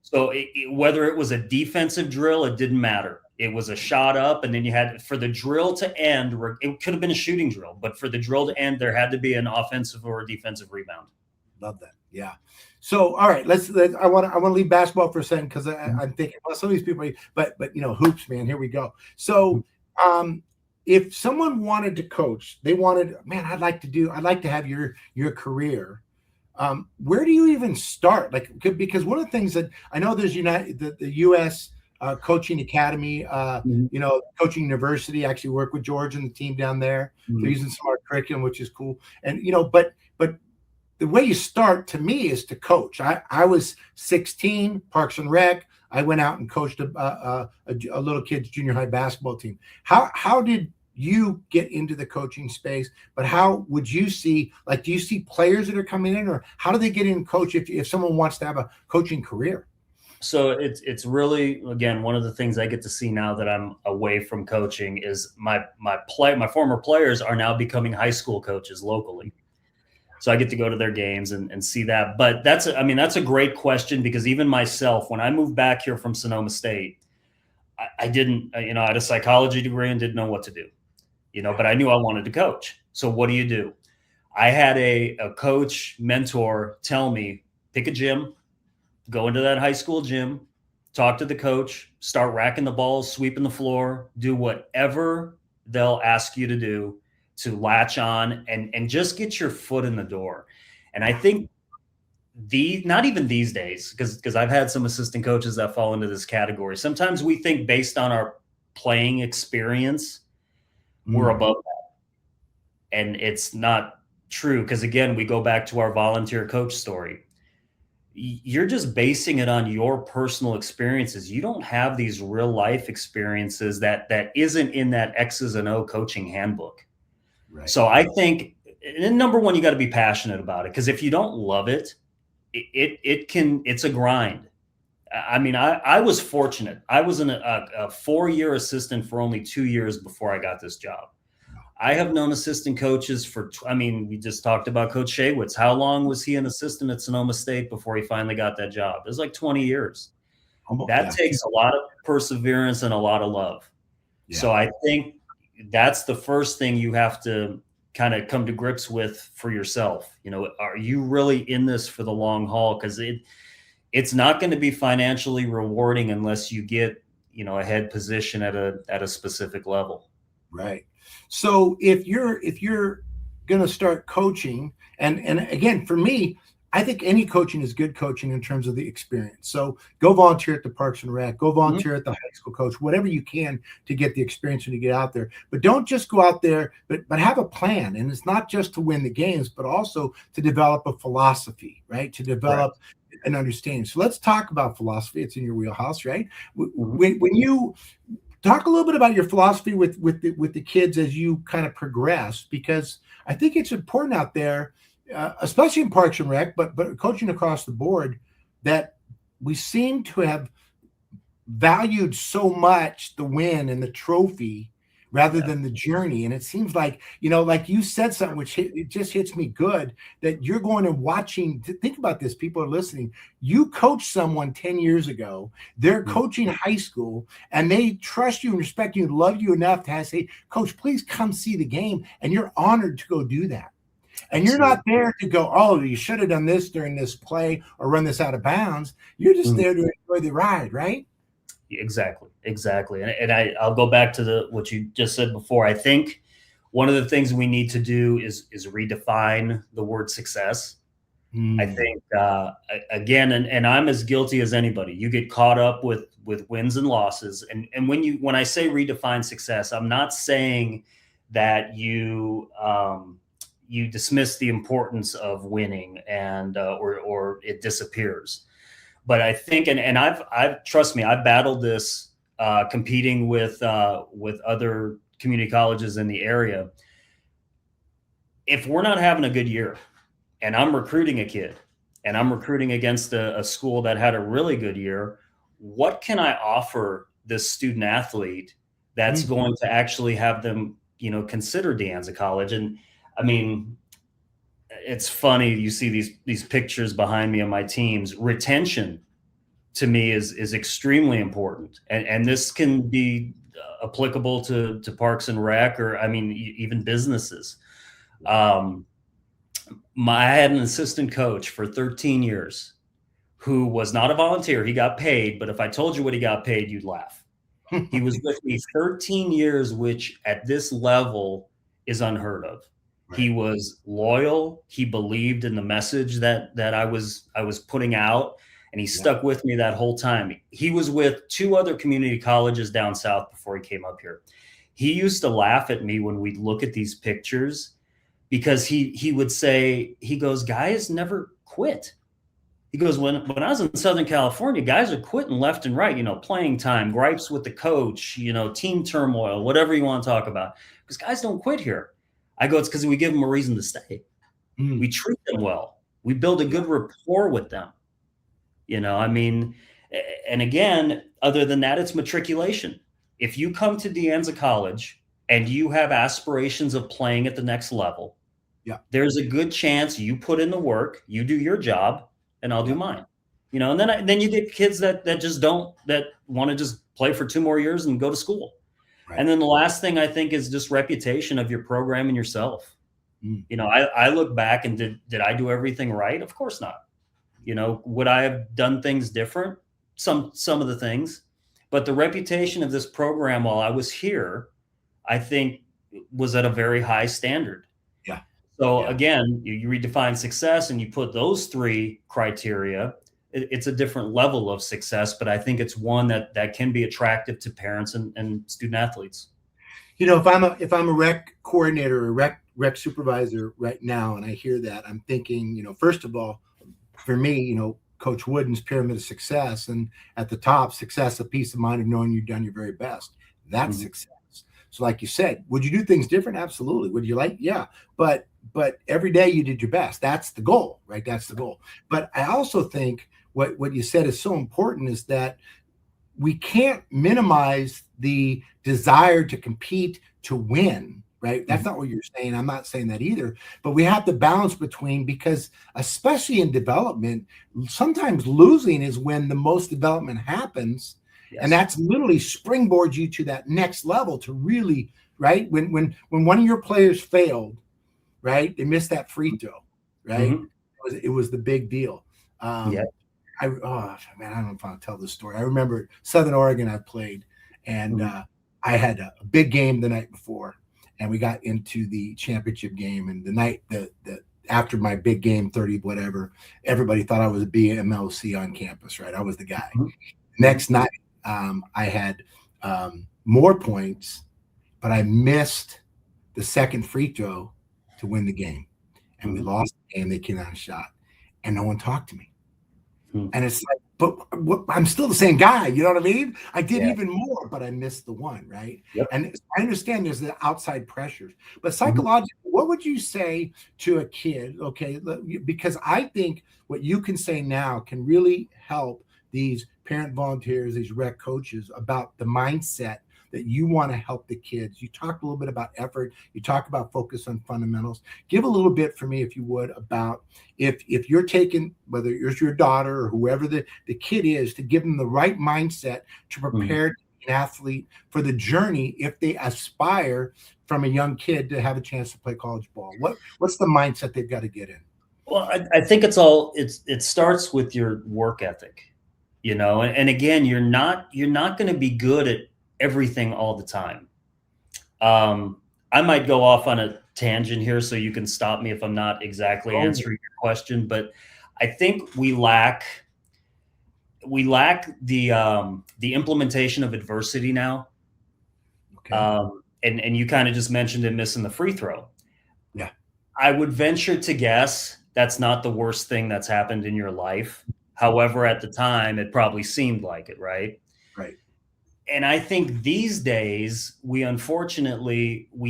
So whether it was a defensive drill, it didn't matter. It was a shot up, and then you had, for the drill to end, it could have been a shooting drill, but for the drill to end, there had to be an offensive or a defensive rebound. Love that. Yeah. So, all right, I want to leave basketball for a second, because I'm thinking, well, some of these people, but hoops, man, here we go. So, if someone wanted to coach, I'd like to have your career. Where do you even start? Because one of the things that I know, there's the U.S. Coaching Academy, Coaching University. I actually work with George and the team down there. They're using smart curriculum, which is cool. And but the way you start, to me, is to coach. I was 16, Parks and Rec. I went out and coached a little kid's junior high basketball team. How did you get into the coaching space? But how would you see, do you see players that are coming in, or how do they get in coach if someone wants to have a coaching career? So it's really, again, one of the things I get to see now that I'm away from coaching is my former players are now becoming high school coaches locally. So I get to go to their games and see that. But that's a great question, because even myself, when I moved back here from Sonoma State, I didn't, I had a psychology degree and didn't know what to do. but I knew I wanted to coach. So what do? I had a coach mentor tell me, pick a gym, go into that high school gym, talk to the coach, start racking the balls, sweeping the floor, do whatever they'll ask you to do to latch on and just get your foot in the door. And I think not even these days, because I've had some assistant coaches that fall into this category. Sometimes we think based on our playing experience, we're above that. And it's not true, because again, we go back to our volunteer coach story. You're just basing it on your personal experiences. You don't have these real life experiences that isn't in that X's and O coaching handbook. Right. So I think, and number one, you got to be passionate about it, because if you don't love it, it's a grind. I mean, I was fortunate. I was a 4-year assistant for only 2 years before I got this job. I have known assistant coaches we just talked about Coach Shaywitz. How long was he an assistant at Sonoma State before he finally got that job? It was like 20 years. That takes a lot of perseverance and a lot of love. Yeah. So I think that's the first thing you have to kind of come to grips with for yourself. Are you really in this for the long haul? Because it's not going to be financially rewarding unless you get, a head position at a specific level. Right. So if you're going to start coaching, and again, for me, I think any coaching is good coaching in terms of the experience. So go volunteer at the Parks and Rec, go volunteer at the high school coach, whatever you can to get the experience and to get out there. But don't just go out there, but have a plan. And it's not just to win the games, but also to develop a philosophy, right? To develop an understanding. So let's talk about philosophy. It's in your wheelhouse, right? When you talk a little bit about your philosophy with the kids as you kind of progress, because I think it's important out there, especially in Parks and Rec, but coaching across the board, that we seem to have valued so much the win and the trophy rather than the journey. And it seems like, like you said something, which it just hits me good, that you're going and watching. Think about this. People are listening. You coached someone 10 years ago. They're coaching high school, and they trust you and respect you and love you enough to say, Coach, please come see the game. And you're honored to go do that. And you're not there to go, oh, you should have done this during this play or run this out of bounds. You're just there to enjoy the ride, right? Exactly. And I'll go back to what you just said before. I think one of the things we need to do is redefine the word success. I think, again, and I'm as guilty as anybody. You get caught up with wins and losses. And when I say redefine success, I'm not saying that you dismiss the importance of winning and or it disappears. But I think, and I've trust me, I've battled this competing with other community colleges in the area. If we're not having a good year, and I'm recruiting a kid, and I'm recruiting against a school that had a really good year, what can I offer this student athlete that's going to actually have them, consider De Anza College? And I mean, it's funny. You see these pictures behind me of my teams. Retention to me is extremely important. And this can be applicable to Parks and Rec, or even businesses. I had an assistant coach for 13 years who was not a volunteer. He got paid, but if I told you what he got paid, you'd laugh. He was with me 13 years, which at this level is unheard of. Right. He was loyal. He believed in the message that I was putting out, and he stuck with me that whole time. He was with 2 other community colleges down south before he came up here. He used to laugh at me when we'd look at these pictures, because he would say, he goes, guys never quit. He goes, when I was in Southern California, guys are quitting left and right, playing time, gripes with the coach, team turmoil, whatever you want to talk about, because guys don't quit here. I go, it's because we give them a reason to stay. We treat them well. We build a good rapport with them. And again, other than that, it's matriculation. If you come to De Anza College and you have aspirations of playing at the next level, there's a good chance you put in the work, you do your job, and I'll do mine. And then you get kids that just don't, that want to just play for 2 more years and go to school. And then the last thing I think is just reputation of your program and yourself. You know, I look back and did I do everything right? Of course not. You know, would I have done things different? Some of the things, but the reputation of this program while I was here, I think, was at a very high standard. Yeah. So again, you redefine success and you put those three criteria. It's a different level of success, but I think it's one that can be attractive to parents and student athletes. You know, if I'm a rec coordinator or rec supervisor right now, and I hear that, I'm thinking, you know, first of all, for me, you know, Coach Wooden's pyramid of success, and at the top, success, a peace of mind of knowing you've done your very best. That's success. So like you said, would you do things different? Absolutely. Would you like? Yeah. But every day you did your best. That's the goal, right? That's the goal. But I also think what you said is so important is that we can't minimize the desire to compete, to win, right? That's not what you're saying. I'm not saying that either. But we have to balance between, because especially in development, sometimes losing is when the most development happens. Yes. And that's literally springboards you to that next level to really, right? When one of your players failed, right? They missed that free throw, right? It was the big deal. I don't know if I'll tell this story. I remember Southern Oregon I played, and I had a big game the night before, and we got into the championship game. And the night after my big game, 30 whatever, everybody thought I was a BMLC on campus, right? I was the guy. Next night, I had more points, but I missed the second free throw to win the game, and we lost the game. They came out and shot, and no one talked to me. And it's like, but I'm still the same guy. You know what I mean? I did even more, but I missed the one, right? And I understand there's the outside pressures, but psychologically, what would you say to a kid? Okay, because I think what you can say now can really help these parent volunteers, these rec coaches, about the mindset that you want to help the kids. You talked a little bit about effort. You talk about focus on fundamentals. Give a little bit for me, if you would, about if you're taking, whether it's your daughter or whoever the kid is, to give them the right mindset to prepare an athlete for the journey if they aspire from a young kid to have a chance to play college ball. What's the mindset they've got to get in? Well, I think it starts with your work ethic, you know, and again, you're not going to be good at everything all the time. I might go off on a tangent here, so you can stop me if I'm not exactly answering your question, but I think we lack the implementation of adversity now. Okay. And you kind of just mentioned it, missing the free throw. Yeah. I would venture to guess that's not the worst thing that's happened in your life. However, at the time, it probably seemed like it, right? Right. And I think these days, we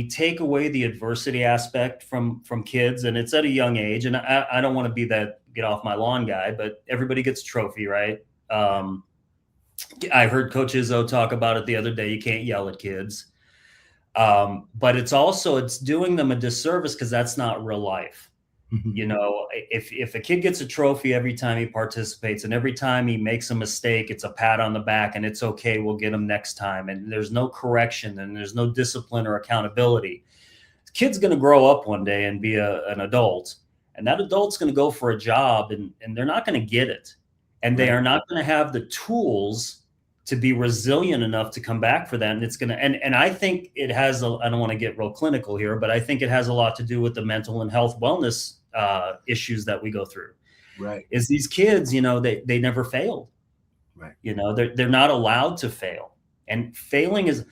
take away the adversity aspect from kids, and it's at a young age. And I don't want to be that get off my lawn guy, but everybody gets a trophy, right? I heard Coach Izzo talk about it the other day. You can't yell at kids. But it's doing them a disservice, because that's not real life. You know, if a kid gets a trophy every time he participates, and every time he makes a mistake, it's a pat on the back and it's okay, we'll get him next time, and there's no correction and there's no discipline or accountability, the kid's going to grow up one day and be an adult, and that adult's going to go for a job, and they're not going to get it, and they are not going to have the tools to be resilient enough to come back for that. And it's going to, and I think it has, I don't want to get real clinical here, but I think it has a lot to do with the mental and health wellness issues that we go through. Right. Is these kids, you know, they never failed. Right. You know, they're not allowed to fail. And failing is,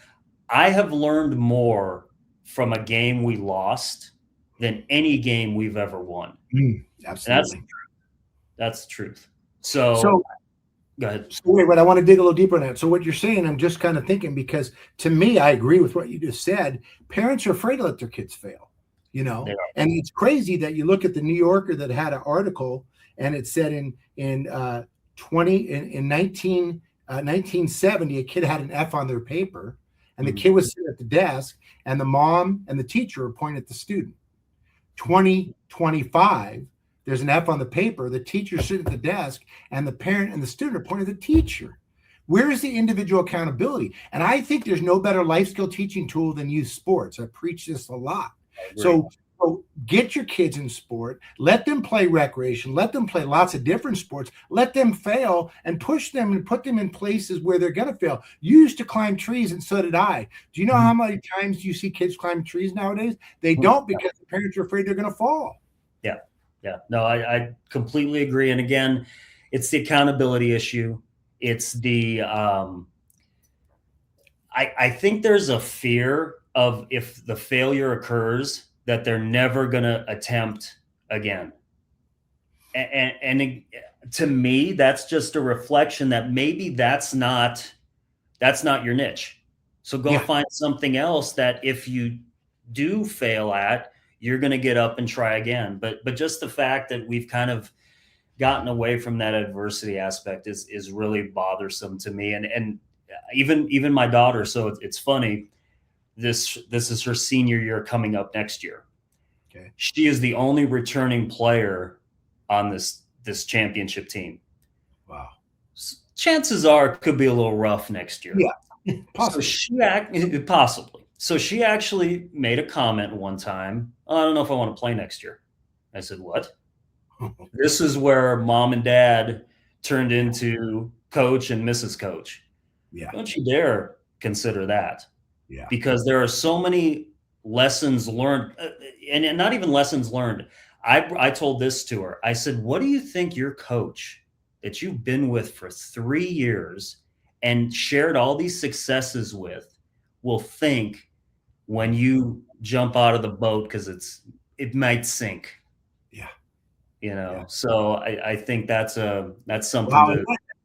I have learned more from a game we lost than any game we've ever won. Absolutely. That's the truth. So go ahead. So wait, I want to dig a little deeper on that. So what you're saying, I'm just kind of thinking, because to me, I agree with what you just said. Parents are afraid to let their kids fail, you know, and it's crazy that you look at the New Yorker that had an article, and it said in 1970, a kid had an F on their paper, and the kid was sitting at the desk, and the mom and the teacher were pointing at the student. 2025. There's an F on the paper, the teacher's sitting at the desk, and the parent and the student are pointing at the teacher. Where is the individual accountability? And I think there's no better life skill teaching tool than youth sports. I preach this a lot. So get your kids in sport, let them play recreation, let them play lots of different sports, let them fail and push them and put them in places where they're going to fail. You used to climb trees, and so did I. Do you know how many times you see kids climb trees nowadays? They don't, because the parents are afraid they're going to fall. Yeah. No, I completely agree. And again, it's the accountability issue. It's the, I think there's a fear of, if the failure occurs, that they're never going to attempt again. And to me, that's just a reflection that maybe that's not your niche. So go find something else that if you do fail at, you're going to get up and try again. But just the fact that we've kind of gotten away from that adversity aspect is really bothersome to me. And even my daughter. So it's funny. This is her senior year coming up next year. Okay. She is the only returning player on this championship team. Wow. Chances are it could be a little rough next year. Yeah, possibly. Possibly. So she actually made a comment one time. Oh, I don't know if I want to play next year. I said, what? This is where mom and dad turned into coach and Mrs. Coach. Yeah. Don't you dare consider that. Yeah. Because there are so many lessons learned, and not even lessons learned. I told this to her. I said, what do you think your coach that you've been with for 3 years and shared all these successes with will think when you jump out of the boat, because it might sink? Yeah. So I think that's something. Wow.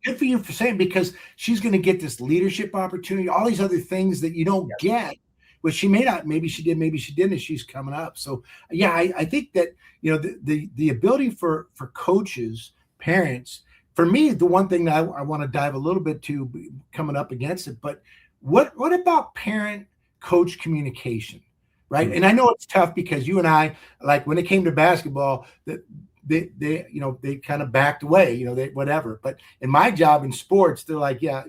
Good for you for saying, because she's going to get this leadership opportunity, all these other things that you don't get, which she may not, maybe she did, maybe she didn't, as she's coming up. So yeah, I think that, the ability for coaches, parents, for me, the one thing that I want to dive a little bit to coming up against it, but what about parent coach communication, right? And I know it's tough, because you and I, like when it came to basketball, they kind of backed away, they whatever. But in my job in sports, they're like, yeah,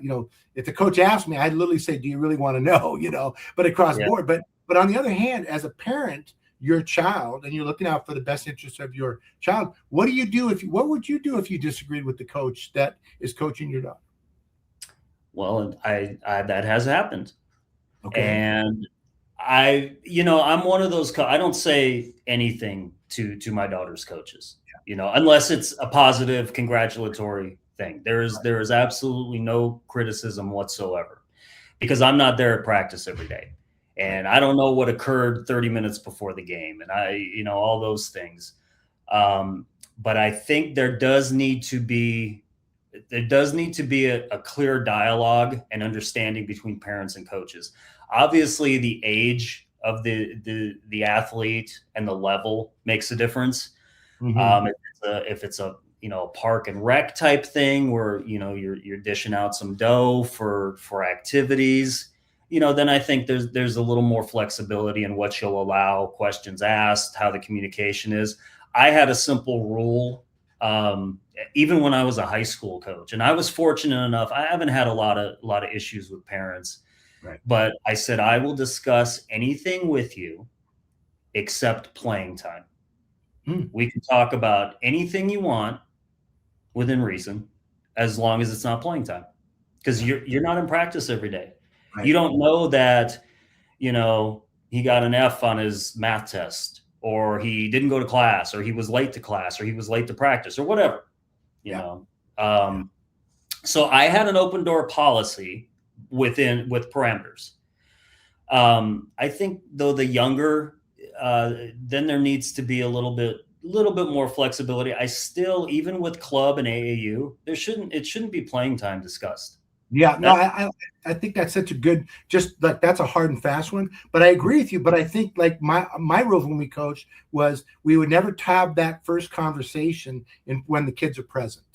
if the coach asked me, I'd literally say, do you really want to know, but across the board. But on the other hand, as a parent, your child, and you're looking out for the best interest of your child, what would you do if you disagreed with the coach that is coaching your daughter? Well, I that has happened. Okay. And I'm one of those, I don't say anything to my daughter's coaches, unless it's a positive, congratulatory thing. There is absolutely no criticism whatsoever, because I'm not there at practice every day. And I don't know what occurred 30 minutes before the game, and all those things. But I think there does need to be a clear dialogue and understanding between parents and coaches. Obviously, the age of the athlete and the level makes a difference. Mm-hmm. If it's a park and rec type thing where you're dishing out some dough for activities, then I think there's a little more flexibility in what you'll allow, questions asked, how the communication is. I had a simple rule, even when I was a high school coach, and I was fortunate enough. I haven't had a lot of issues with parents, right. But I said, I will discuss anything with you except playing time. We can talk about anything you want within reason, as long as it's not playing time, because you're not in practice every day. Right. You don't know that, he got an F on his math test, or he didn't go to class, or he was late to class, or he was late to practice, or whatever, So I had an open door policy with parameters. I think though the younger, then there needs to be a little bit more flexibility. I still, even with club and AAU, it shouldn't be playing time discussed. Yeah, no, I think that's such a good, just like that's a hard and fast one. But I agree with you. But I think like my rules when we coached was we would never have that first conversation when the kids are present.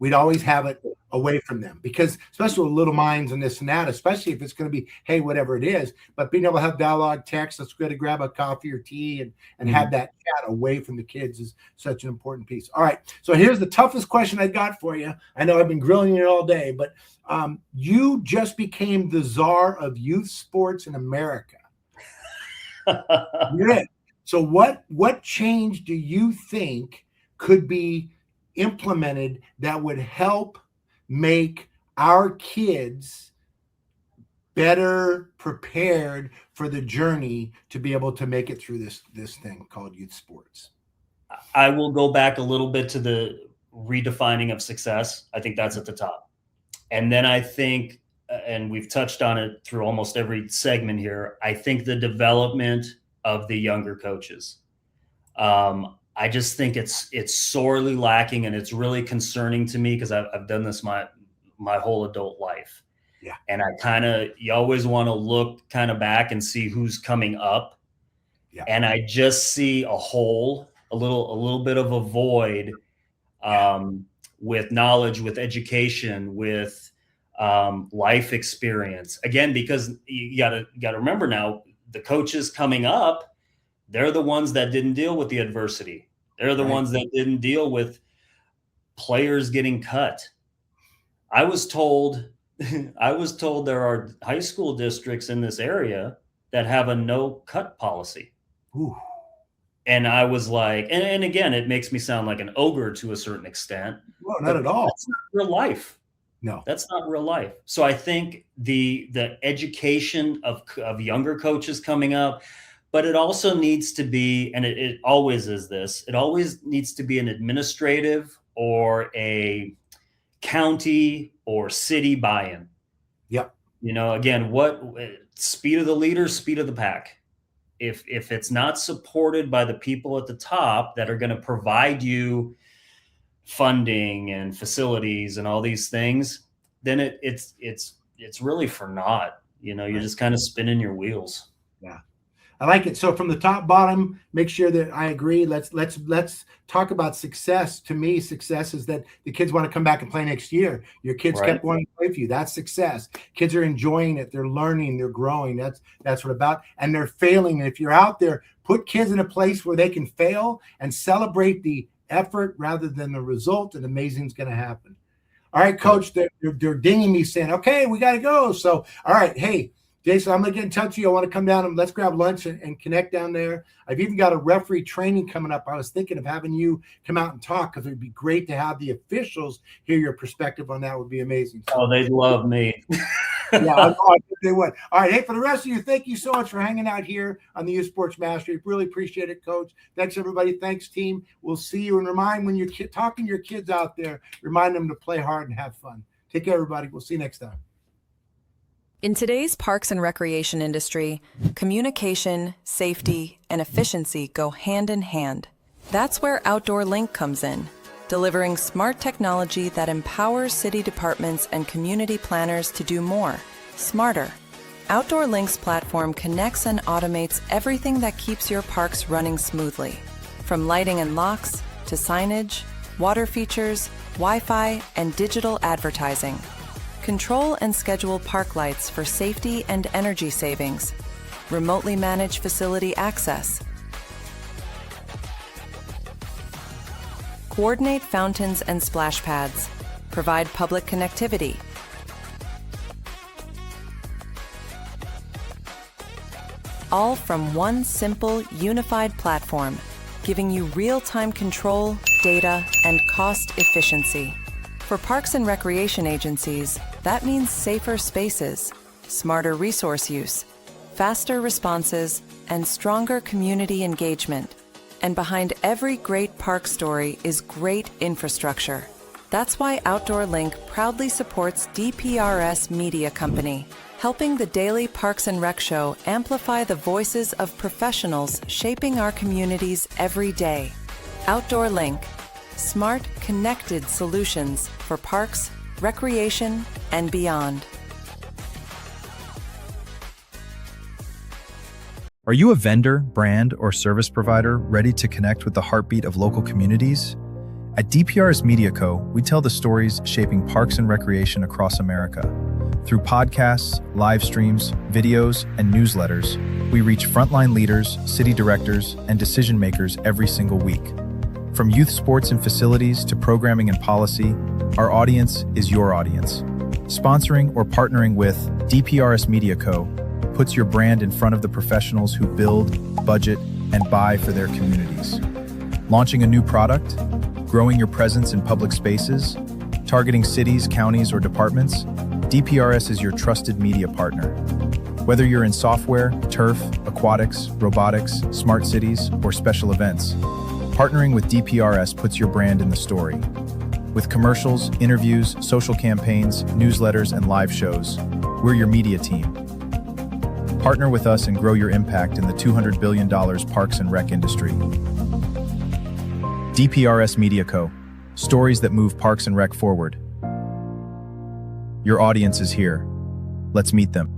We'd always have it away from them, because especially with little minds and this and that, especially if it's going to be, hey, whatever it is, but being able to have dialogue, text, let's go to grab a coffee or tea and have that chat away from the kids is such an important piece. All right. So here's the toughest question I got for you. I know I've been grilling you all day, but you just became the czar of youth sports in America. You're it. So what change do you think could be implemented that would help make our kids better prepared for the journey to be able to make it through this thing called youth sports? I will go back a little bit to the redefining of success. I think that's at the top. And then I think, and we've touched on it through almost every segment here, I think the development of the younger coaches. I just think it's sorely lacking, and it's really concerning to me because I've done this my whole adult life. Yeah. And you always want to look kind of back and see who's coming up. Yeah. And I just see a hole, a little bit of a void with knowledge, with education, with life experience. Again, because you gotta remember now, the coaches coming up, they're the ones that didn't deal with the adversity. They're the ones that didn't deal with players getting cut. I was told there are high school districts in this area that have a no cut policy. Ooh. And I was like, and again, it makes me sound like an ogre to a certain extent. No, not at all. That's not real life. No, that's not real life. So I think the education of younger coaches coming up, but it also needs to be, and it always is this, it always needs to be an administrative or a county or city buy-in. Yep. Again, what speed of the leader, speed of the pack. If it's not supported by the people at the top that are going to provide you funding and facilities and all these things, then it's really for naught. You're just kind of spinning your wheels. Yeah. I like it. So from the top bottom, make sure that I agree. Let's talk about success. To me, success is that the kids want to come back and play next year. Your kids kept wanting to play for you. That's success. Kids are enjoying it. They're learning. They're growing. That's what about. And they're failing. And if you're out there, put kids in a place where they can fail and celebrate the effort rather than the result, and amazing is going to happen. All right, Coach, they're dinging me saying, okay, we got to go. So, all right, hey, Jason, I'm going to get in touch with you. I want to come down and let's grab lunch and connect down there. I've even got a referee training coming up. I was thinking of having you come out and talk, because it'd be great to have the officials hear your perspective on that. Would be amazing. Oh, they'd love me. Yeah, I think they would. All right. Hey, for the rest of you, thank you so much for hanging out here on the Youth Sports Mastery. Really appreciate it, Coach. Thanks, everybody. Thanks, team. We'll see you. And remind, when you're talking to your kids out there, remind them to play hard and have fun. Take care, everybody. We'll see you next time. In today's parks and recreation industry, communication, safety, and efficiency go hand in hand. That's where Outdoor Link comes in, delivering smart technology that empowers city departments and community planners to do more, smarter. Outdoor Link's platform connects and automates everything that keeps your parks running smoothly, from lighting and locks to signage, water features, Wi-Fi, and digital advertising. Control and schedule park lights for safety and energy savings. Remotely manage facility access. Coordinate fountains and splash pads. Provide public connectivity. All from one simple, unified platform, giving you real-time control, data, and cost efficiency. For parks and recreation agencies, that means safer spaces, smarter resource use, faster responses, and stronger community engagement. And behind every great park story is great infrastructure. That's why Outdoor Link proudly supports DPRS Media Company, helping the daily Parks and Rec show amplify the voices of professionals shaping our communities every day. Outdoor Link. Smart, connected solutions for parks, recreation, and beyond. Are you a vendor, brand, or service provider ready to connect with the heartbeat of local communities? At DPRS Media Co., we tell the stories shaping parks and recreation across America. Through podcasts, live streams, videos, and newsletters, we reach frontline leaders, city directors, and decision makers every single week. From youth sports and facilities to programming and policy, our audience is your audience. Sponsoring or partnering with DPRS Media Co. puts your brand in front of the professionals who build, budget, and buy for their communities. Launching a new product? Growing your presence in public spaces? Targeting cities, counties, or departments? DPRS is your trusted media partner. Whether you're in software, turf, aquatics, robotics, smart cities, or special events, partnering with DPRS puts your brand in the story. With commercials, interviews, social campaigns, newsletters, and live shows, we're your media team. Partner with us and grow your impact in the $200 billion parks and rec industry. DPRS Media Co. Stories that move parks and rec forward. Your audience is here. Let's meet them.